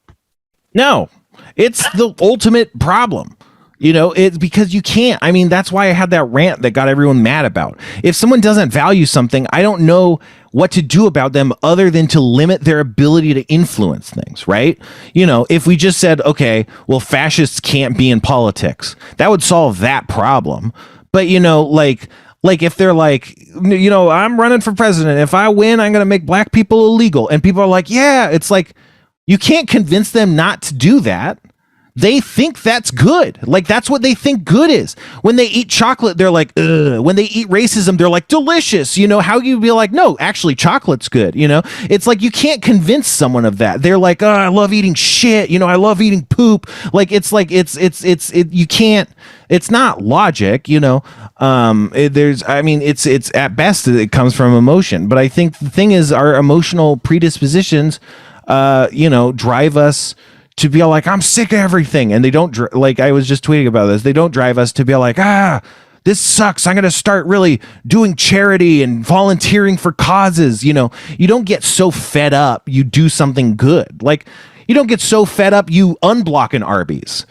No, it's the ultimate problem. It's because you can't. I mean, that's why I had that rant that got everyone mad about. If someone doesn't value something, I don't know what to do about them other than to limit their ability to influence things, right? If we just said, okay, well, fascists can't be in politics, that would solve that problem. But, like if they're like, I'm running for president. If I win, I'm going to make black people illegal. And people are like, yeah, it's like, you can't convince them not to do that. They think that's good. Like, that's what they think good is. When they eat chocolate, they're like, ugh. When they eat racism, they're like, delicious. How you be like, no, actually, chocolate's good. It's like you can't convince someone of that. They're like, oh, I love eating shit. I love eating poop. It's you can't. It's not logic. It's at best it comes from emotion. But I think the thing is, our emotional predispositions, drive us to be like, I'm sick of everything. And they don't, like I was just tweeting about this, they don't drive us to be like, this sucks. I'm going to start really doing charity and volunteering for causes. You don't get so fed up, you do something good. Like, you don't get so fed up, you unblock an Arby's,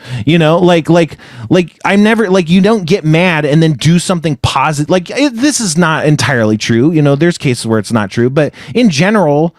I'm never like, you don't get mad and then do something positive. Like, this is not entirely true. There's cases where it's not true, but in general,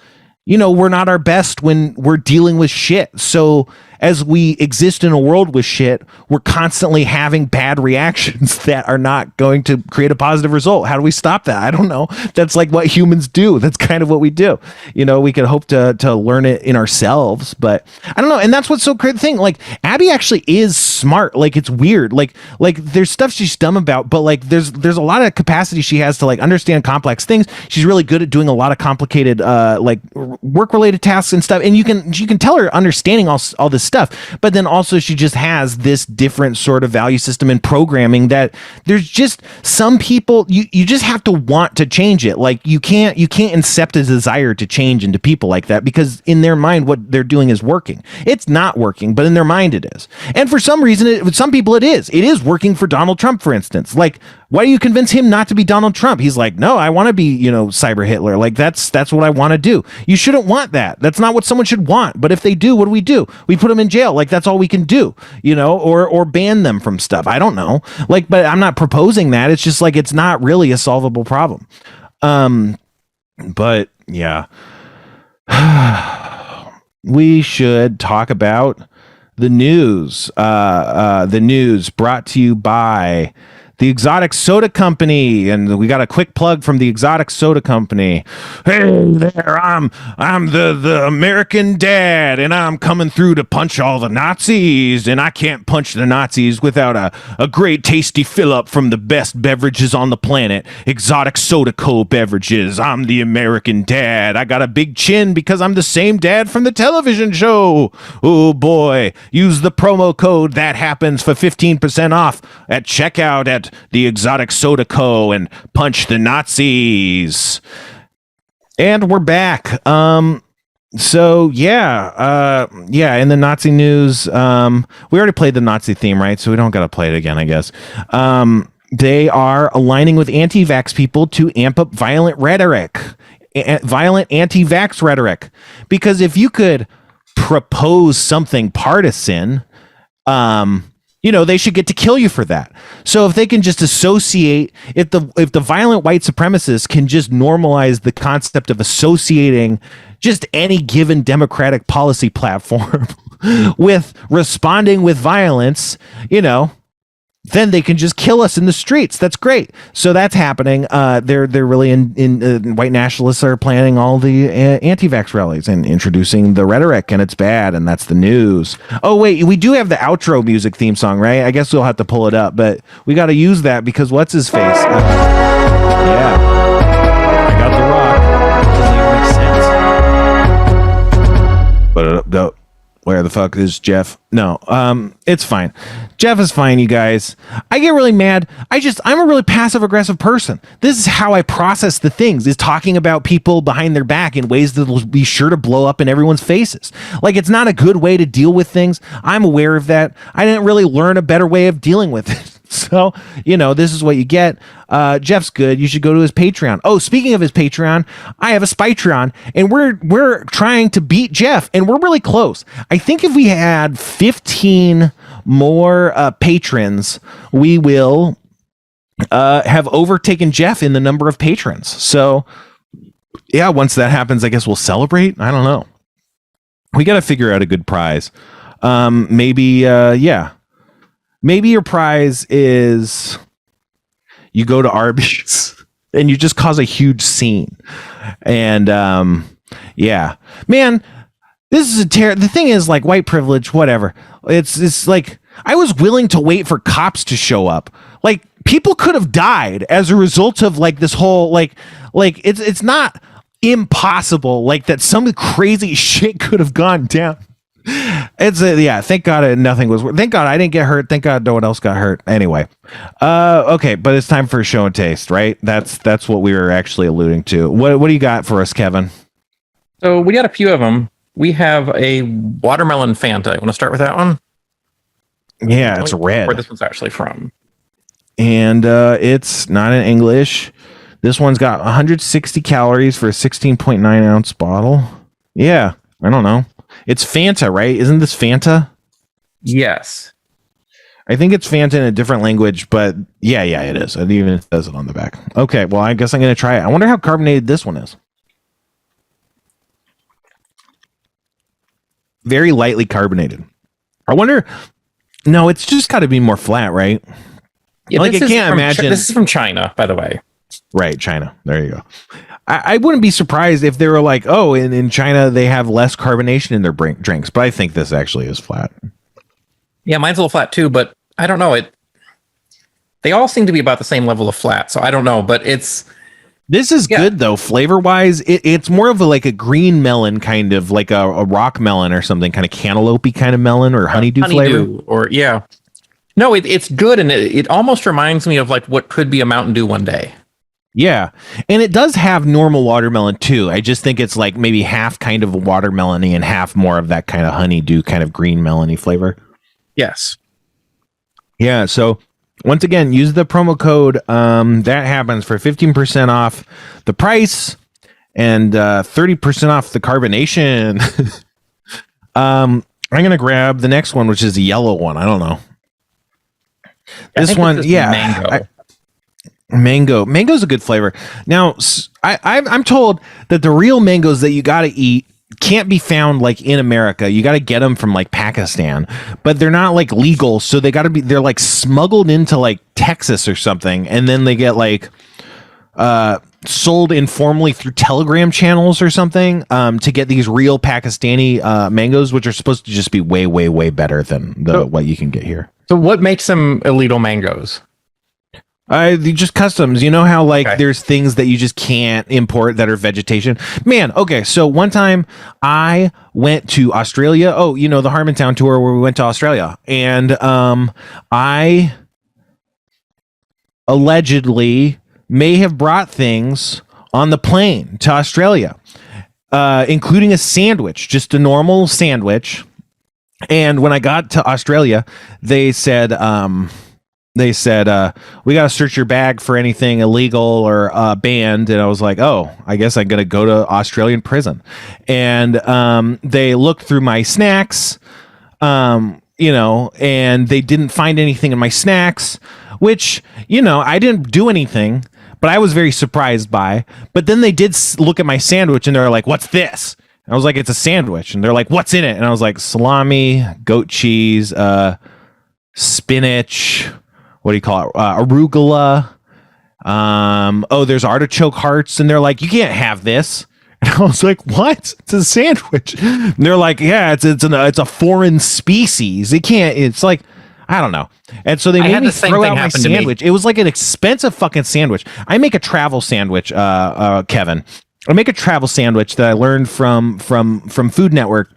we're not our best when we're dealing with shit. So as we exist in a world with shit, we're constantly having bad reactions that are not going to create a positive result. How do we stop that? I don't know. That's like what humans do. That's kind of what we do. We can hope to learn it in ourselves, but I don't know. And that's what's so crazy thing. Like, Abby actually is smart. Like, it's weird. Like there's stuff she's dumb about, but like there's a lot of capacity she has to like understand complex things. She's really good at doing a lot of complicated like work related tasks and stuff. And you can tell her understanding all this stuff, but then also she just has this different sort of value system and programming that there's just some people you just have to want to change it. Like, you can't incept a desire to change into people like that, because in their mind what they're doing is working. It's not working, but in their mind it is. And for some reason, some people it is working for Donald Trump, for instance. Like, why do you convince him not to be Donald Trump? He's like, no, I want to be, Cyber Hitler. Like, that's what I want to do. You shouldn't want that. That's not what someone should want. But if they do, what do? We put them in jail. Like, that's all we can do, or ban them from stuff. I don't know. Like, but I'm not proposing that. It's just like, it's not really a solvable problem. But yeah, we should talk about the news. The news brought to you by the Exotic Soda Company, and we got a quick plug from the Exotic Soda Company. Hey there, I'm the American dad, and I'm coming through to punch all the Nazis, and I can't punch the Nazis without a great tasty fill up from the best beverages on the planet, Exotic Soda Co. beverages. I'm the American dad. I got a big chin because I'm the same dad from the television show. Oh boy, use the promo code that happens for 15% off at checkout at the Exotic Soda Co. and punch the Nazis. And we're back. So yeah, in the Nazi news, we already played the Nazi theme, right? So we don't gotta play it again, I guess. They are aligning with anti-vax people to amp up violent rhetoric, violent anti-vax rhetoric. Because if you could propose something partisan, they should get to kill you for that. So if they can just associate, if the violent white supremacists can just normalize the concept of associating just any given democratic policy platform with responding with violence, then they can just kill us in the streets. That's great. So that's happening. They're really in white nationalists are planning all the anti-vax rallies and introducing the rhetoric, and it's bad, and that's the news. Oh wait, we do have the outro music theme song, right? I guess we'll have to pull it up, but we got to use that because what's his face? Yeah, I got the rock. Doesn't even make sense. But no. Where the fuck is Jeff? No, it's fine. Jeff is fine, you guys. I get really mad. I'm a really passive aggressive person. This is how I process the things, is talking about people behind their back in ways that will be sure to blow up in everyone's faces. Like, it's not a good way to deal with things. I'm aware of that. I didn't really learn a better way of dealing with it. So, this is what you get. Jeff's good. You should go to his Patreon. Oh, speaking of his Patreon, I have a Spytreon, and we're trying to beat Jeff, and we're really close. I think if we had 15 more patrons, we will have overtaken Jeff in the number of patrons. So, yeah, once that happens, I guess we'll celebrate. I don't know. We got to figure out a good prize. Maybe your prize is you go to Arby's and you just cause a huge scene. And man, this is the thing is, like, white privilege, whatever. It's like, I was willing to wait for cops to show up. Like, people could have died as a result of, like, this whole, like it's not impossible, like, that some crazy shit could have gone down. Thank God nothing was. Thank God I didn't get hurt. Thank God no one else got hurt. Anyway, okay, but it's time for show and taste, right? That's what we were actually alluding to. What do you got for us, Kevin? So we got a few of them. We have a watermelon Fanta. You want to start with that one? Yeah, it's red. Where this one's actually from? And it's not in English. This one's got 160 calories for a 16.9 ounce bottle. Yeah, I don't know. It's Fanta, right? Isn't this Fanta? Yes. I think it's Fanta in a different language, but yeah, it is. It even says it on the back. Okay, well, I guess I'm going to try it. I wonder how carbonated this one is. Very lightly carbonated. I wonder... No, it's just got to be more flat, right? Yeah, like, I can't imagine... This is from China, by the way. Right, China. There you go. I wouldn't be surprised if they were like, oh, in China they have less carbonation in their drinks, but I think this actually is flat. Yeah, mine's a little flat too, but I don't know. They all seem to be about the same level of flat, so I don't know, but it's... This is good, though, flavor-wise. It's more of a green melon, kind of, like a rock melon or something, kind of cantaloupe-y kind of melon, or honeydew flavor. Or, yeah. No, it's good, and it almost reminds me of, like, what could be a Mountain Dew one day. Yeah, and it does have normal watermelon too. I just think it's like maybe half kind of watermelon-y and half more of that kind of honeydew kind of green melon-y flavor. Yes. Yeah, so once again, use the promo code that happens for 15% off the price and 30% off the carbonation. I'm going to grab the next one, which is the yellow one. I don't know. This one, yeah. Mango's a good flavor. Now, I'm told that the real mangoes that you got to eat can't be found like in America. You got to get them from like Pakistan, but they're not like legal. So they're like smuggled into like Texas or something. And then they get like, sold informally through Telegram channels or something, to get these real Pakistani, mangoes, which are supposed to just be way, way, way better than what you can get here. So what makes them illegal mangoes? Just customs. You know how like Okay. there's things that you just can't import that are vegetation. Man, okay. So one time I went to Australia. Oh, the Harmontown tour where we went to Australia, and I allegedly may have brought things on the plane to Australia, including a sandwich, just a normal sandwich. And when I got to Australia, they said, we got to search your bag for anything illegal or banned. And I was like, oh, I guess I'm going to go to Australian prison. And they looked through my snacks, and they didn't find anything in my snacks, which, I didn't do anything, but I was very surprised by. But then they did look at my sandwich and they're like, what's this? And I was like, it's a sandwich. And they're like, what's in it? And I was like, salami, goat cheese, spinach, what do you call it? Arugula. There's artichoke hearts. And they're like, you can't have this. And I was like, what? It's a sandwich. And they're like, yeah, it's a foreign species. It's like, I don't know. And so they made me throw out my sandwich. It was like an expensive fucking sandwich. I make a travel sandwich, Kevin. I make a travel sandwich that I learned from Food Network.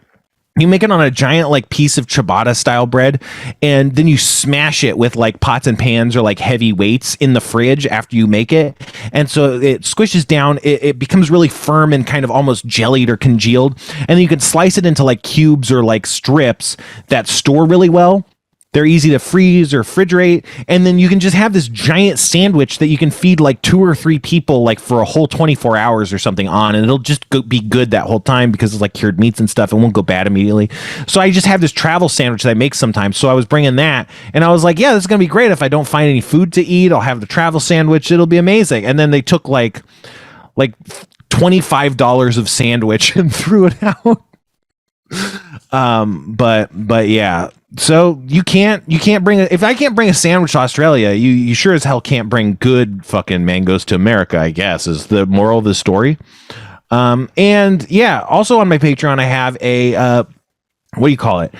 You make it on a giant like piece of ciabatta style bread, and then you smash it with like pots and pans or like heavy weights in the fridge after you make it. And so it squishes down, it becomes really firm and kind of almost jellied or congealed. And then you can slice it into like cubes or like strips that store really well. They're easy to freeze or refrigerate, and then you can just have this giant sandwich that you can feed like 2 or 3 people like for a whole 24 hours or something on, and it'll just be good that whole time because it's like cured meats and stuff. It won't go bad immediately. So I just have this travel sandwich that I make sometimes. So I was bringing that, and I was like, yeah, this is going to be great. If I don't find any food to eat, I'll have the travel sandwich. It'll be amazing. And then they took like $25 of sandwich and threw it out. But yeah. So you can't bring if I can't bring a sandwich to Australia, you sure as hell can't bring good fucking mangoes to America, I guess, is the moral of the story. And yeah, also on my Patreon I have a what do you call it?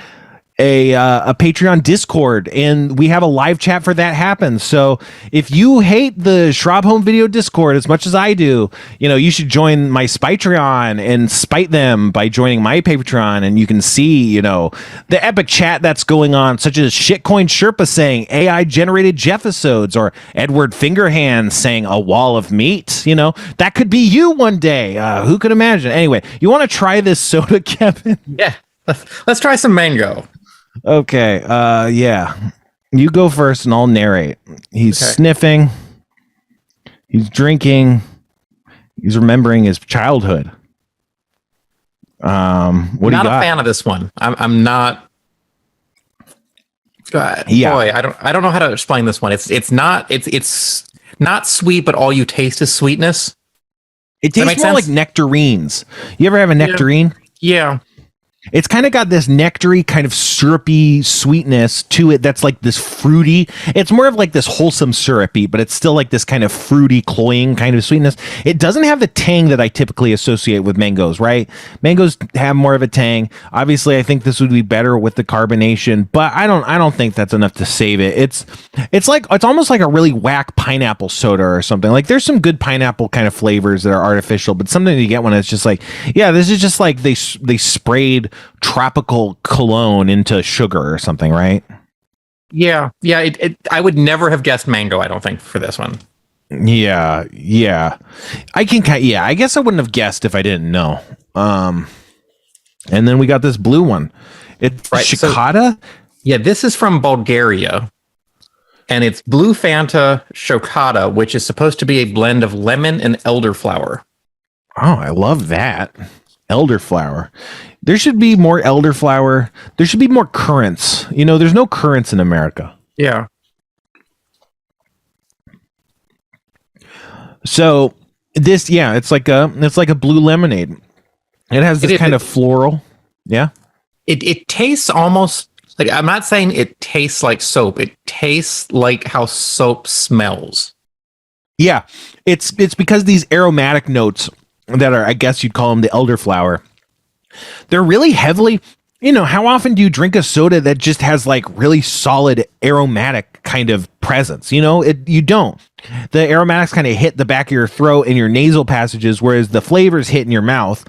A Patreon Discord, and we have a live chat for that happens. So if you hate the Schrob Home Video Discord as much as I do, you should join my Spytreon and spite them by joining my Patreon, and you can see, the epic chat that's going on, such as Shitcoin Sherpa saying AI generated Jeffisodes, or Edward Fingerhand saying a wall of meat. That could be you one day. Who could imagine? Anyway, you want to try this soda, Kevin? Yeah, let's try some mango. Okay, yeah. You go first and I'll narrate. He's sniffing. He's drinking. He's remembering his childhood. What do you got? Not a fan of this one. I'm not. Yeah. Boy, I don't know how to explain this one. It's not sweet, but all you taste is sweetness. It tastes more like nectarines. You ever have a nectarine? Yeah. It's kind of got this nectary kind of syrupy sweetness to it that's like this fruity. It's more of like this wholesome syrupy, but it's still like this kind of fruity, cloying kind of sweetness. It doesn't have the tang that I typically associate with mangoes, right? Mangoes have more of a tang. Obviously, I think this would be better with the carbonation, but I don't think that's enough to save it. It's almost like a really whack pineapple soda or something. Like there's some good pineapple kind of flavors that are artificial, but sometimes you get one that's just like, yeah, this is just like they sprayed tropical cologne into sugar or something, right? Yeah. I would never have guessed mango, I don't think, for this one. Yeah. I guess I wouldn't have guessed if I didn't know. And then we got this blue one. It's right, Shikata. So, this is from Bulgaria. And it's blue Fanta Shokata, which is supposed to be a blend of lemon and elderflower. Oh, I love that. Elderflower. There should be more elderflower. There should be more currants. There's no currants in America. Yeah. So this, it's like a blue lemonade. It has this kind of floral. Yeah. It tastes almost like, I'm not saying it tastes like soap. It tastes like how soap smells. Yeah. It's because these aromatic notes that are, I guess you'd call them the elderflower, they're really heavily, how often do you drink a soda that just has like really solid aromatic kind of presence? You don't. The aromatics kind of hit the back of your throat and your nasal passages, whereas the flavors hit in your mouth.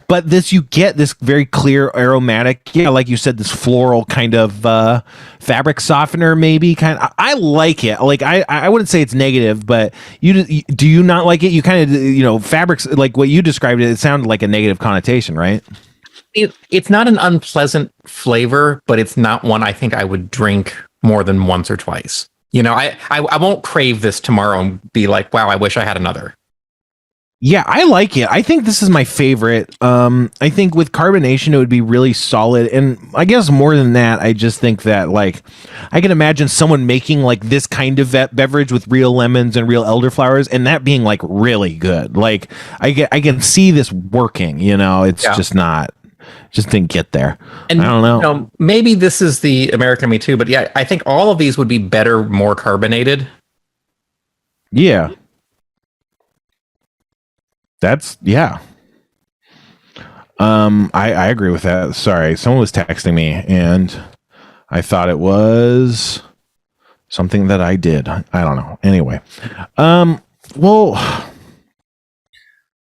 But you get this very clear aromatic, like you said, this floral kind of fabric softener, maybe I like it. Like I wouldn't say it's negative, but do you not like it? You kind of, fabrics, like what you described it sounded like a negative connotation, right? It's not an unpleasant flavor, but it's not one I think I would drink more than once or twice. I won't crave this tomorrow and be like, wow, I wish I had another. Yeah, I like it. I think this is my favorite. I think with carbonation, it would be really solid. And I guess more than that, I just think that, like, I can imagine someone making, like, this kind of beverage with real lemons and real elderflowers, and that being, like, really good. Like, I can see this working, It's just not, just didn't get there. And I don't know. Maybe this is the American Me Too, but yeah, I think all of these would be better, more carbonated. Yeah. Yeah. I agree with that. Sorry, someone was texting me and I thought it was something that I did. I don't know. Anyway, well,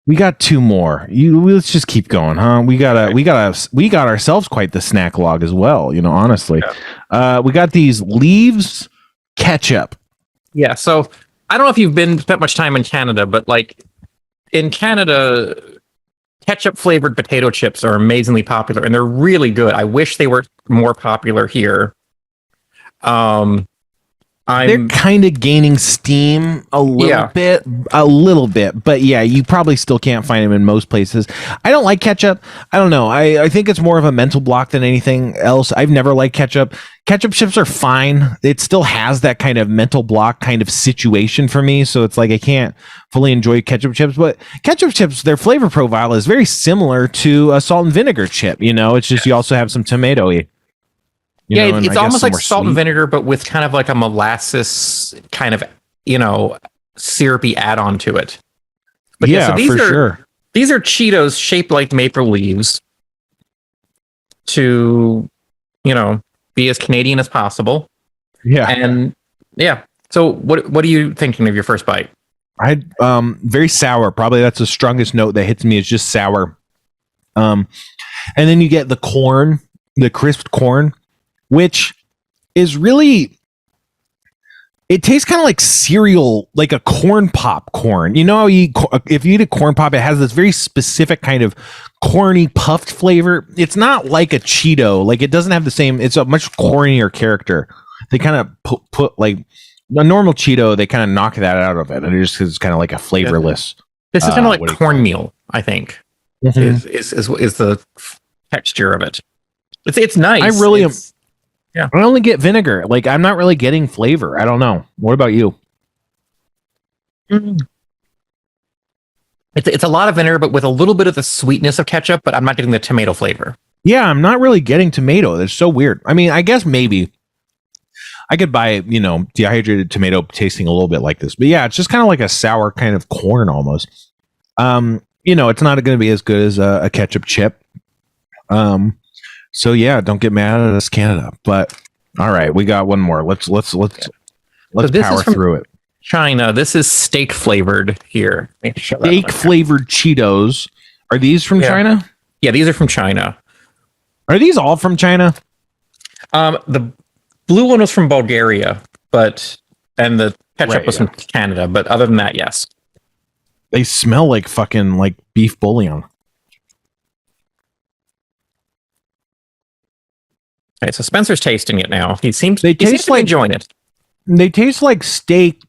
we got two more. Let's just keep going, huh? We got ourselves quite the snack log as well. Honestly, we got these leaves ketchup. Yeah. So I don't know if you've spent much time in Canada, but like, in Canada, ketchup flavored potato chips are amazingly popular and they're really good. I wish they were more popular here. They're kind of gaining steam a little bit, but yeah, you probably still can't find them in most places. I don't like ketchup. I don't know. I think it's more of a mental block than anything else. I've never liked ketchup. Ketchup chips are fine. It still has that kind of mental block kind of situation for me. So it's like I can't fully enjoy ketchup chips, but ketchup chips, their flavor profile is very similar to a salt and vinegar chip. It's just you also have some tomato-y. It's almost like salt and vinegar, but with kind of like a molasses kind of, syrupy add-on to it. But so these are Cheetos shaped like maple leaves to, be as Canadian as possible. Yeah. And yeah. So what are you thinking of your first bite? Very sour. Probably that's the strongest note that hits me is just sour. And then you get the corn, the crisped corn, which is really, it tastes kind of like cereal, like a corn pop corn. If you eat a corn pop, it has this very specific kind of corny puffed flavor. It's not like a Cheeto. Like it doesn't have the same, it's a much cornier character. They kind of put like a normal Cheeto, they kind of knock that out of it. And it just is kind of like a flavorless. This is kind of like cornmeal, I think, is the texture of it. It's nice. I really am. Yeah. I only get vinegar. Like I'm not really getting flavor. I don't know. What about you? It's a lot of vinegar, but with a little bit of the sweetness of ketchup, but I'm not getting the tomato flavor. Yeah, I'm not really getting tomato. That's so weird. I mean, I guess maybe I could buy, dehydrated tomato tasting a little bit like this. But yeah, it's just kind of like a sour kind of corn almost. It's not going to be as good as a ketchup chip. So yeah, don't get mad at us, Canada. But all right, we got one more. Let's power through it. China. This is steak flavored here. Steak flavored Cheetos. Are these from China? Yeah, these are from China. Are these all from China? The blue one was from Bulgaria, and the ketchup was from Canada. But other than that, yes. They smell like fucking like beef bouillon. Okay, so Spencer's tasting it now. He seems to be enjoying it. They taste like steak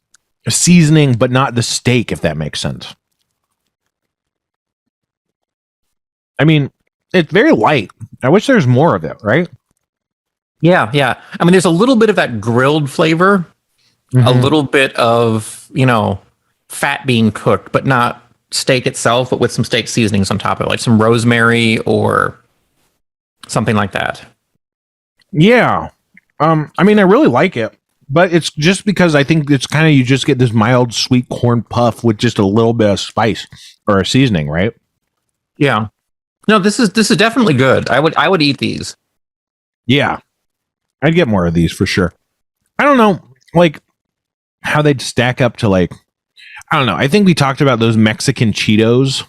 seasoning, but not the steak, if that makes sense. I mean, it's very light. I wish there's more of it, right? Yeah. I mean, there's a little bit of that grilled flavor, a little bit of, fat being cooked, but not steak itself, but with some steak seasonings on top of it, like some rosemary or something like that. Yeah. I mean, I really like it, but it's just because I think it's kind of, you just get this mild sweet corn puff with just a little bit of spice or a seasoning, right? Yeah. No, this is definitely good. I would eat these. Yeah. I'd get more of these for sure. I don't know, like, how they'd stack up to, like, I don't know. I think we talked about those Mexican Cheetos.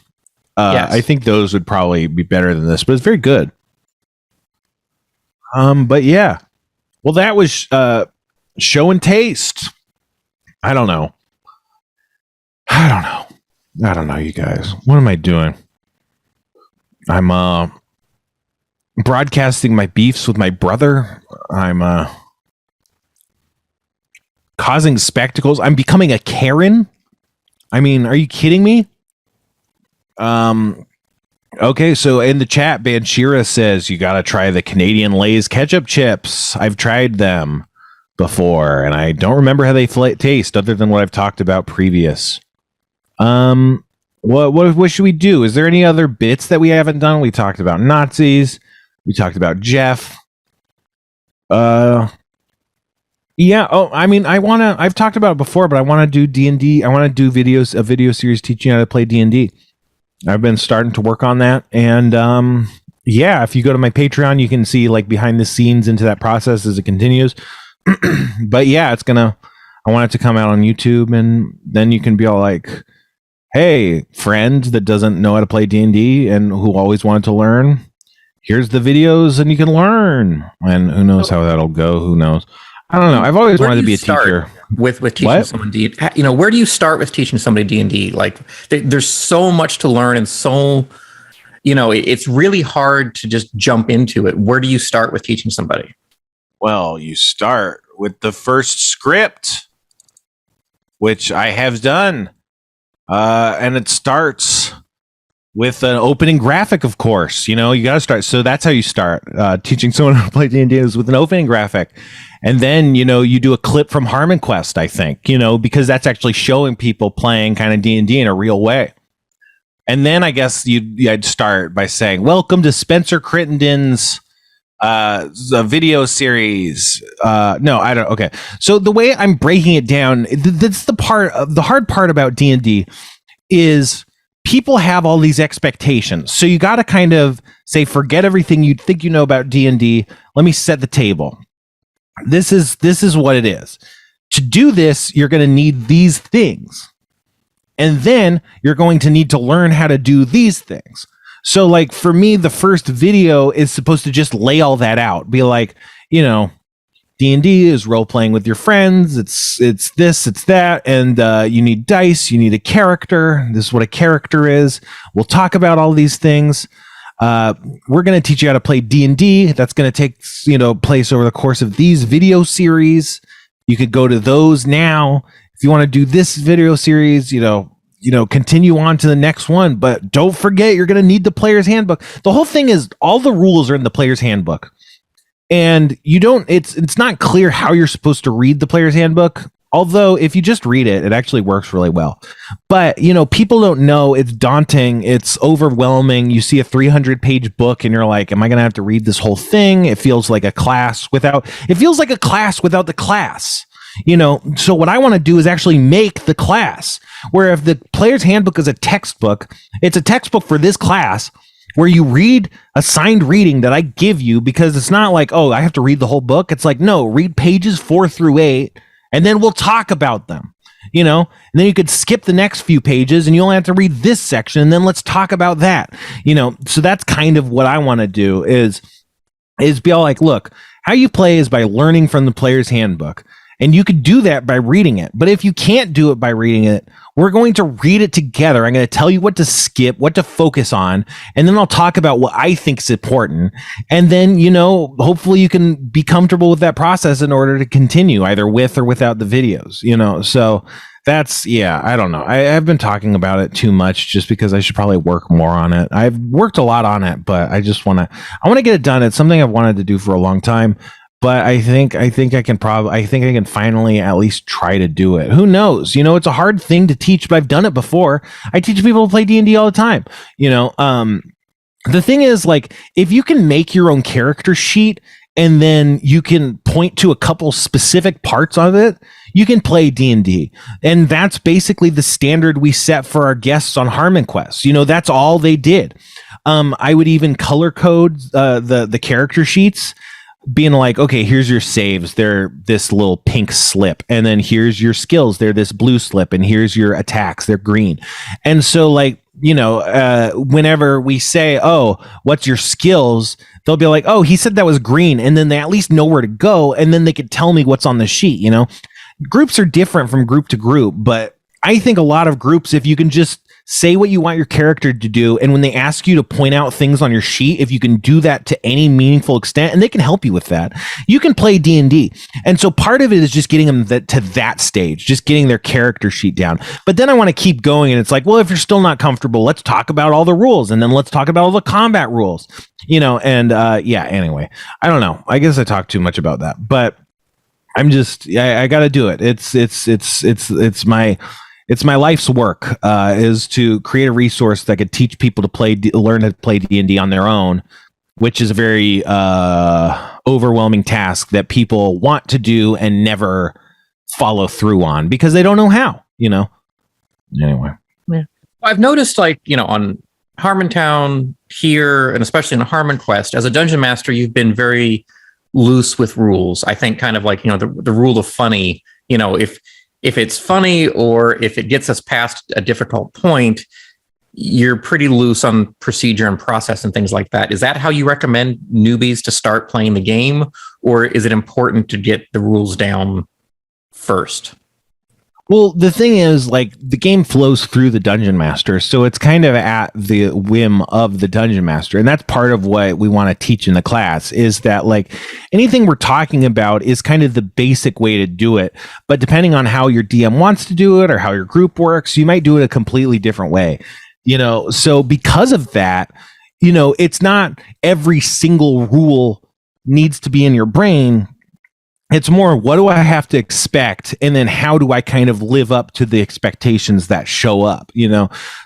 Yes. I think those would probably be better than this, but it's very good. But yeah. Well, that was show and taste. I don't know. I don't know, you guys. What am I doing? I'm broadcasting my beefs with my brother. I'm causing spectacles. I'm becoming a Karen. I mean, are you kidding me? Okay, so in the chat, Banshira says you gotta try the Canadian Lay's ketchup chips. I've tried them before, and I don't remember how they taste, other than what I've talked about previous. What should we do? Is there any other bits that we haven't done? We talked about Nazis. We talked about Jeff. Yeah. Oh, I mean, I've talked about it before, but I want to do D&D. I want to do a video series teaching how to play D&D. I've been starting to work on that, and yeah, if you go to my Patreon, you can see like behind the scenes into that process as it continues. But yeah, I want it to come out on YouTube, and then you can be all like, hey, friend that doesn't know how to play D&D and who always wanted to learn, here's the videos and you can learn. And who knows how that'll go? Who knows? I don't know. I've always wanted to be a teacher. With teaching someone D, where do you start with teaching somebody D&D? Like, there's so much to learn, and so, it's really hard to just jump into it. Where do you start with teaching somebody? Well, you start with the first script, which I have done, and it starts with an opening graphic. Of course, you got to start. So that's how you start teaching someone how to play D&D, is with an opening graphic. And then, you do a clip from Harmon Quest, I think, because that's actually showing people playing kind of D&D in a real way. And then I guess I'd start by saying, welcome to Spencer Crittenden's video series. No, I don't. Okay. So the way I'm breaking it down, that's the hard part about D&D is people have all these expectations. So you got to kind of say, forget everything you think you know about D&D. Let me set the table. This is what it is. To do this, you're going to need these things. And then you're going to need to learn how to do these things. So like for me, the first video is supposed to just lay all that out. Be like, D&D is role playing with your friends. It's this, it's that. And you need dice. You need a character. This is what a character is. We'll talk about all these things. We're going to teach you how to play D&D. That's going to take, place over the course of these video series. You could go to those now. If you want to do this video series, continue on to the next one, but don't forget, you're going to need the player's handbook. The whole thing is all the rules are in the player's handbook, and it's not clear how you're supposed to read the player's handbook. Although if you just read it, it actually works really well. But, people don't know. It's daunting. It's overwhelming. You see a 300-page book and you're like, am I going to have to read this whole thing? It feels like a class without the class. So what I want to do is actually make the class, where if the player's handbook is a textbook, it's a textbook for this class where you read assigned reading that I give you, because it's not like, oh, I have to read the whole book. It's like, no, read pages 4 through 8. And then we'll talk about them, and then you could skip the next few pages and you only have to read this section. And then let's talk about that, so that's kind of what I want to do is be all like, look, how you play is by learning from the player's handbook. And you could do that by reading it. But if you can't do it by reading it, we're going to read it together. I'm going to tell you what to skip, what to focus on, and then I'll talk about what I think is important. And then, hopefully you can be comfortable with that process in order to continue either with or without the videos, So that's, I don't know. I've been talking about it too much just because I should probably work more on it. I've worked a lot on it, but I want to get it done. It's something I've wanted to do for a long time. but I think I can finally at least try to do it. Who knows? It's a hard thing to teach, but I've done it before. I teach people to play D&D all the time. The thing is, like, if you can make your own character sheet and then you can point to a couple specific parts of it, you can play D&D. And that's basically the standard we set for our guests on Harmon Quest. That's all they did. I would even color code the character sheets, being like, okay, here's your saves. They're this little pink slip. And then here's your skills. They're this blue slip. And here's your attacks. They're green. And so, like, whenever we say, oh, what's your skills? They'll be like, oh, he said that was green. And then they at least know where to go. And then they could tell me what's on the sheet. Groups are different from group to group, but I think a lot of groups, if you can just say what you want your character to do, and when they ask you to point out things on your sheet, if you can do that to any meaningful extent, and they can help you with that, you can play D&D. And so part of it is just getting them to that stage, just getting their character sheet down. But then I want to keep going, and it's like, well, if you're still not comfortable, let's talk about all the rules, and then let's talk about all the combat rules, anyway, I don't know. I guess I talked too much about that, but I got to do it. It's my life's work, is to create a resource that could teach people to learn to play D&D on their own, which is a very overwhelming task that people want to do and never follow through on because they don't know how. Anyway, yeah. I've noticed, like, on Harmontown here, and especially in Harmon Quest, as a dungeon master, you've been very loose with rules. I think kind of like, the rule of funny. If it's funny or if it gets us past a difficult point, you're pretty loose on procedure and process and things like that. Is that how you recommend newbies to start playing the game? Or is it important to get the rules down first? Well, the thing is, like, the game flows through the dungeon master, so it's kind of at the whim of the dungeon master. And that's part of what we want to teach in the class, is that, like, anything we're talking about is kind of the basic way to do it. But depending on how your DM wants to do it or how your group works, you might do it a completely different way. So because of that, it's not every single rule needs to be in your brain. It's more, what do I have to expect? And then how do I kind of live up to the expectations that show up,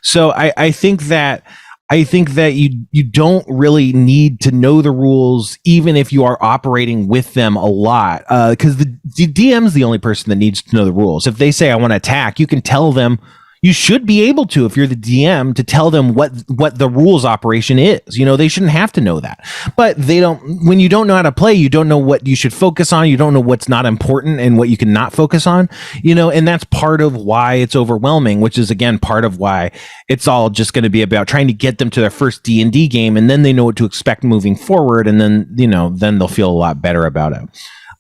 So I think that you don't really need to know the rules, even if you are operating with them a lot, because the DM is the only person that needs to know the rules. If they say, I want to attack, you can tell them. You should be able to, if you're the DM, to tell them what the rules operation is. They shouldn't have to know that. But they don't. When you don't know how to play, you don't know what you should focus on. You don't know what's not important and what you can not focus on. And that's part of why it's overwhelming, which is, again, part of why it's all just going to be about trying to get them to their first D&D game, and then they know what to expect moving forward, and then then they'll feel a lot better about it.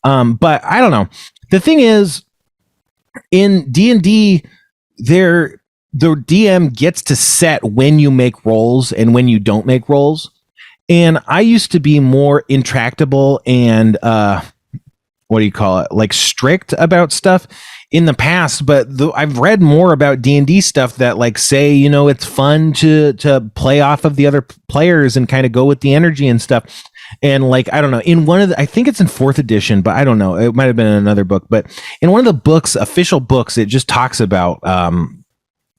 But I don't know. The thing is, in D&D, the DM gets to set when you make rolls and when you don't make rolls. And I used to be more intractable and like strict about stuff in the past, but I've read more about D&D stuff that, like, say, it's fun to play off of the other players and kind of go with the energy and stuff. And, like, I don't know, in one of I think it's in 4th edition, but I don't know, it might have been in another book, but in one of the books, official books, it just talks about,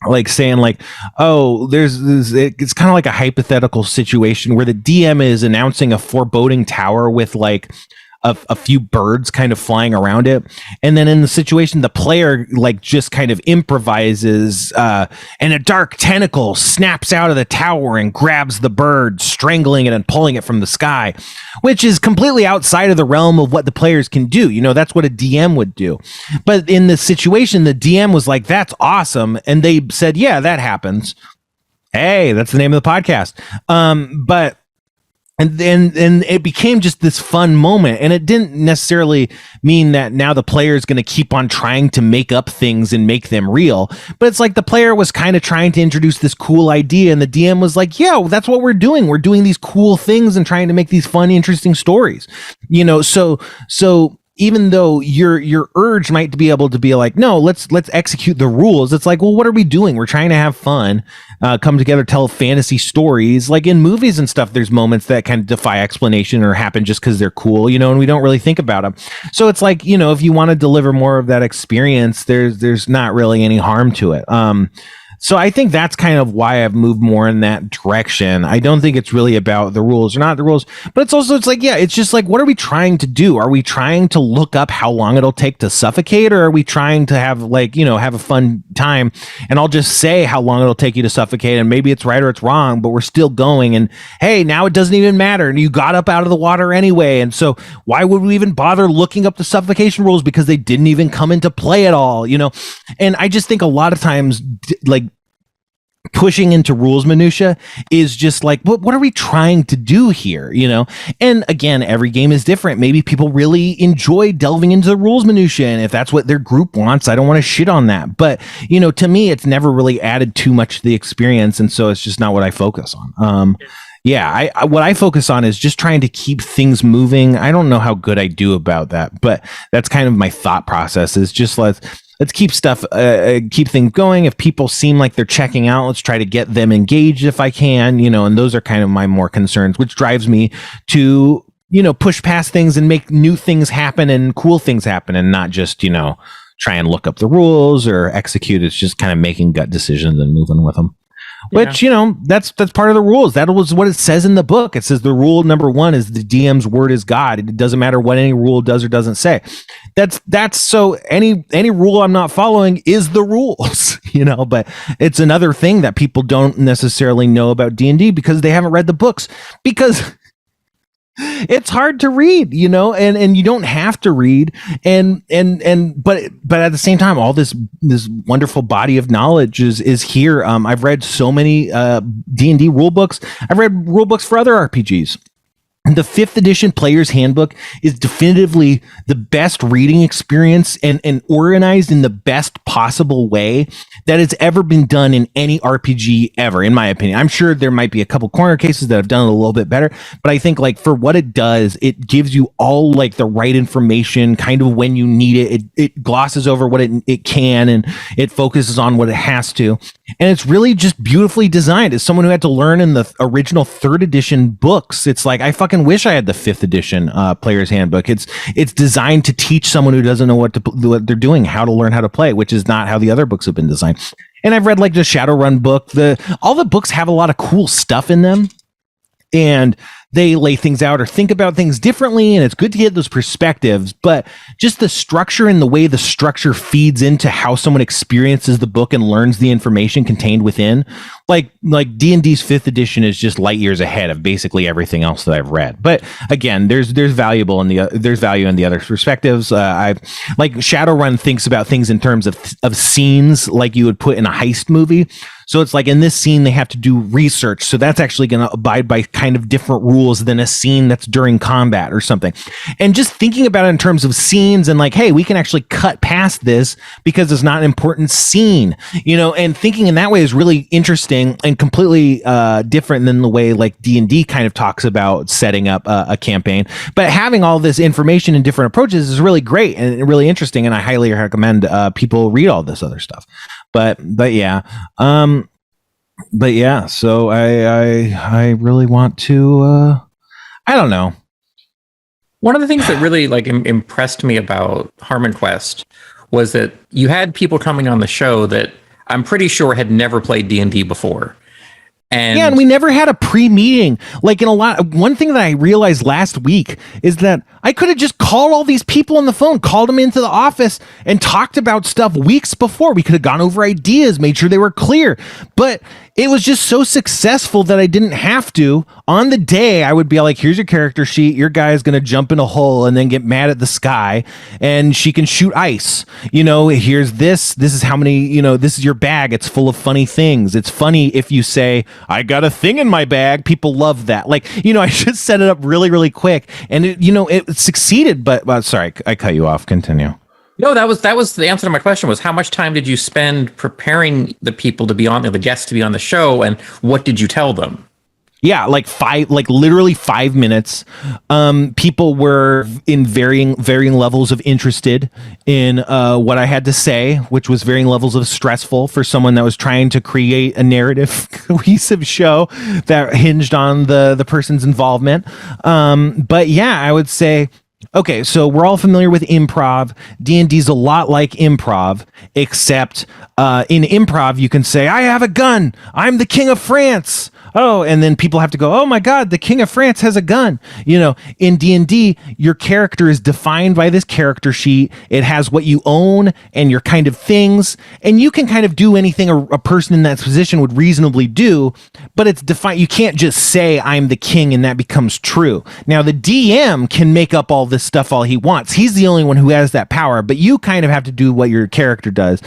like, saying, like, oh, it's kind of like a hypothetical situation where the DM is announcing a foreboding tower with, like, a few birds kind of flying around it. And then in the situation, the player, like, just kind of improvises, and a dark tentacle snaps out of the tower and grabs the bird, strangling it and pulling it from the sky, which is completely outside of the realm of what the players can do. That's what a DM would do. But in this situation, the DM was like, that's awesome. And they said, yeah, that happens. Hey, that's the name of the podcast. And it became just this fun moment, and it didn't necessarily mean that now the player is going to keep on trying to make up things and make them real. But it's like the player was kind of trying to introduce this cool idea, and the DM was like, yeah, well, that's what we're doing. We're doing these cool things and trying to make these fun, interesting stories. So even though your urge might be able to be like, no, let's execute the rules. It's like, well, what are we doing? We're trying to have fun, come together, tell fantasy stories. Like in movies and stuff, there's moments that kind of defy explanation or happen just because they're cool, and we don't really think about them. So it's like, if you want to deliver more of that experience, there's not really any harm to it. So I think that's kind of why I've moved more in that direction. I don't think it's really about the rules or not the rules, but it's like, yeah, it's just like, what are we trying to do? Are we trying to look up how long it'll take to suffocate, or are we trying to have have a fun time? And I'll just say how long it'll take you to suffocate, and maybe it's right or it's wrong, but we're still going. And hey, now it doesn't even matter. And you got up out of the water anyway. And so why would we even bother looking up the suffocation rules, because they didn't even come into play at all, And I just think a lot of times, like, pushing into rules minutia is just like, what are we trying to do here? And again, every game is different. Maybe people really enjoy delving into the rules minutia, and if that's what their group wants, I don't want to shit on that. But to me, it's never really added too much to the experience, and so it's just not what I focus on. Yeah, what I focus on is just trying to keep things moving. I don't know how good I do about that, but that's kind of my thought process, is just let's keep keep things going. If people seem like they're checking out, let's try to get them engaged if I can, and those are kind of my more concerns, which drives me to, push past things and make new things happen and cool things happen, and not just, try and look up the rules or execute. It's just kind of making gut decisions and moving with them. Which, that's part of the rules. That was what it says in the book. It says the rule number 1 is the DM's word is God. It doesn't matter what any rule does or doesn't say. That's so any rule I'm not following is the rules, but it's another thing that people don't necessarily know about D&D because they haven't read the books, because it's hard to read, and you don't have to read, but at the same time, all this wonderful body of knowledge is here. I've read so many D&D rule books. I've read rule books for other RPGs. The 5th edition Player's Handbook is definitively the best reading experience and organized in the best possible way that has ever been done in any RPG ever, in my opinion. I'm sure there might be a couple corner cases that have done it a little bit better, but I think, like, for what it does, it gives you all, like, the right information kind of when you need it. It glosses over what it can, and it focuses on what it has to. And it's really just beautifully designed. As someone who had to learn in the original 3rd edition books, it's like, I fucking wish I had the 5th edition Player's Handbook. It's designed to teach someone who doesn't know what they're doing how to learn how to play, which is not how the other books have been designed. And I've read, like, the Shadowrun book. All the books have a lot of cool stuff in them, and they lay things out or think about things differently, and it's good to get those perspectives. But just the structure and the way the structure feeds into how someone experiences the book and learns the information contained within, like D&D's 5th edition is just light years ahead of basically everything else that I've read. But again, there's value in the other perspectives. I like Shadowrun thinks about things in terms of scenes, like you would put in a heist movie. So it's like, in this scene, they have to do research. So that's actually going to abide by kind of different rules than a scene that's during combat or something. And just thinking about it in terms of scenes and like, hey, we can actually cut past this because it's not an important scene, and thinking in that way is really interesting and completely different than the way like D&D kind of talks about setting up a campaign. But having all this information and different approaches is really great and really interesting. And I highly recommend people read all this other stuff. But yeah. So I really want to, I don't know. One of the things that really like impressed me about Harmon Quest was that you had people coming on the show that I'm pretty sure had never played D&D before. And we never had a pre-meeting. Like one thing that I realized last week is that I could have just called all these people on the phone, called them into the office and talked about stuff weeks before. We could have gone over ideas, made sure they were clear. But it was just so successful that I didn't have to. On the day, I would be like, here's your character sheet. Your guy is going to jump in a hole and then get mad at the sky, and she can shoot ice. Here's this. This is how many, this is your bag. It's full of funny things. It's funny if you say, I got a thing in my bag. People love that. Like, I just set it up really, really quick. And it succeeded, but sorry, I cut you off. Continue. No, that was the answer to my question was, how much time did you spend preparing the people to be on, the guests to be on the show, and what did you tell them? Yeah, literally 5 minutes. People were in varying levels of interested in what I had to say, which was varying levels of stressful for someone that was trying to create a narrative, cohesive show that hinged on the person's involvement. But yeah, I would say. Okay, so we're all familiar with improv. D&D is a lot like improv, except in improv you can say, "I have a gun. I'm the king of France." Oh, and then people have to go, "Oh my God, the king of France has a gun." In D&D, your character is defined by this character sheet. It has what you own and your kind of things, and you can kind of do anything a person in that position would reasonably do, but it's defined. You can't just say, "I'm the king," and that becomes true. Now, the DM can make up all this stuff all he wants. He's the only one who has that power, but you kind of have to do what your character does.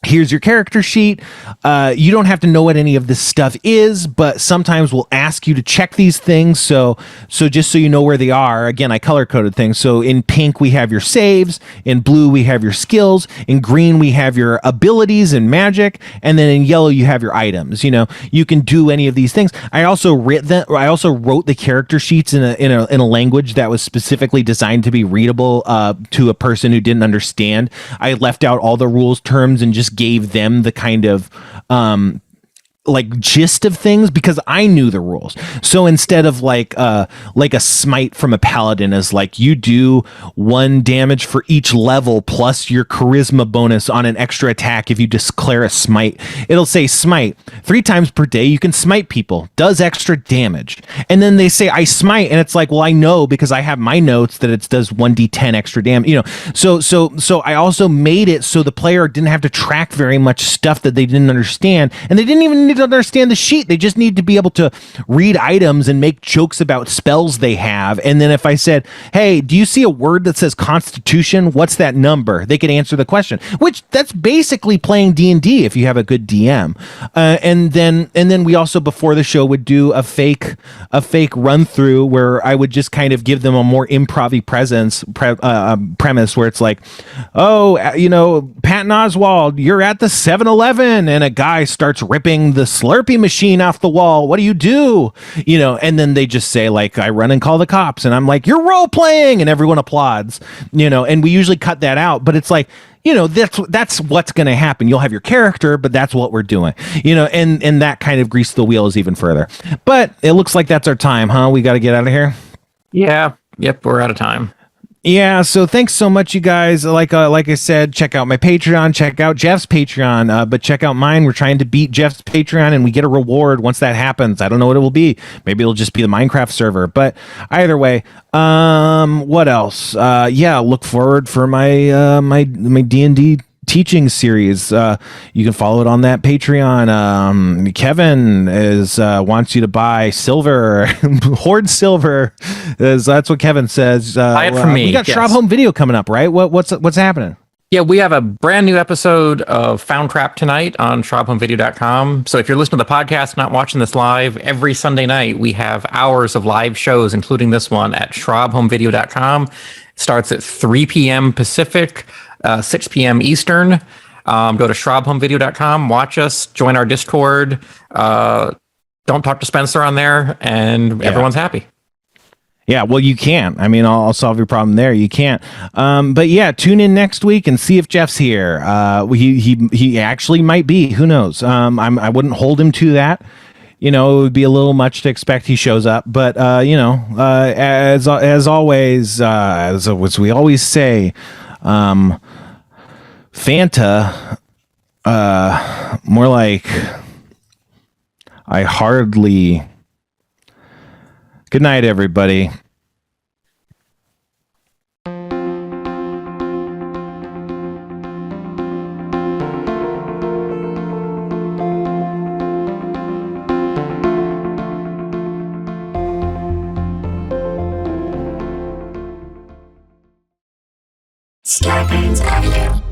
Here's your character sheet. You don't have to know what any of this stuff is, but sometimes we'll ask you to check these things. So just so you know where they are, again, I color coded things. So in pink, we have your saves. In blue, we have your skills. In green, we have your abilities and magic. And then in yellow, you have your items. You can do any of these things. I also wrote the character sheets in a language that was specifically designed to be readable to a person who didn't understand. I left out all the rules terms and just gave them the kind of gist of things because I knew the rules. So instead of like a smite from a paladin is like, you do 1 damage for each level plus your charisma bonus on an extra attack if you declare a smite. It'll say smite 3 times per day. You can smite people, does extra damage. And then they say I smite, and it's like, well, I know because I have my notes that it does 1d10 extra damage. So I also made it so the player didn't have to track very much stuff that they didn't understand, and they didn't even need to understand the sheet. They just need to be able to read items and make jokes about spells they have. And then if I said, "Hey, do you see a word that says Constitution? What's that number?" They could answer the question, which that's basically playing D&D if you have a good DM. And then we also before the show would do a fake run through where I would just kind of give them a more improv-y premise where it's like, "Oh, Patton Oswalt, you're at the 7-Eleven and a guy starts ripping the Slurpee machine off the wall. What do you do?" And then they just say like, "I run and call the cops," and I'm like, "You're role playing," and everyone applauds. And we usually cut that out, but it's like, that's what's going to happen. You'll have your character, but that's what we're doing, and that kind of greased the wheels even further. But it looks like that's our time, huh? We got to get out of here. Yeah. Yep. We're out of time. Yeah, so thanks so much, you guys. Like I said, check out my Patreon, check out Jeff's Patreon, but check out mine. We're trying to beat Jeff's Patreon, and we get a reward once that happens. I don't know what it will be. Maybe it'll just be the Minecraft server. But either way, what else? Look forward for my my D&D teaching series. You can follow it on that Patreon. Kevin wants you to buy silver, hoard silver. That's what Kevin says. Buy it from me. We got yes. Schraub Home Video coming up, right? What's happening? Yeah, we have a brand new episode of Found Trap tonight on SchraubHomeVideo.com. So if you're listening to the podcast, not watching this live, every Sunday night we have hours of live shows, including this one at SchraubHomeVideo.com. Starts at 3 p.m. Pacific, 6 p.m. Eastern. Go to SchraubHomeVideo.com, watch us, join our Discord. Don't talk to Spencer on there, and everyone's happy. Yeah, well, you can't. I mean, I'll solve your problem there. You can't. But yeah, tune in next week and see if Jeff's here. He actually might be. Who knows? I wouldn't hold him to that. It would be a little much to expect he shows up. But as always, as we always say, Fanta, more like I hardly. Good night, everybody. Starburns Audio.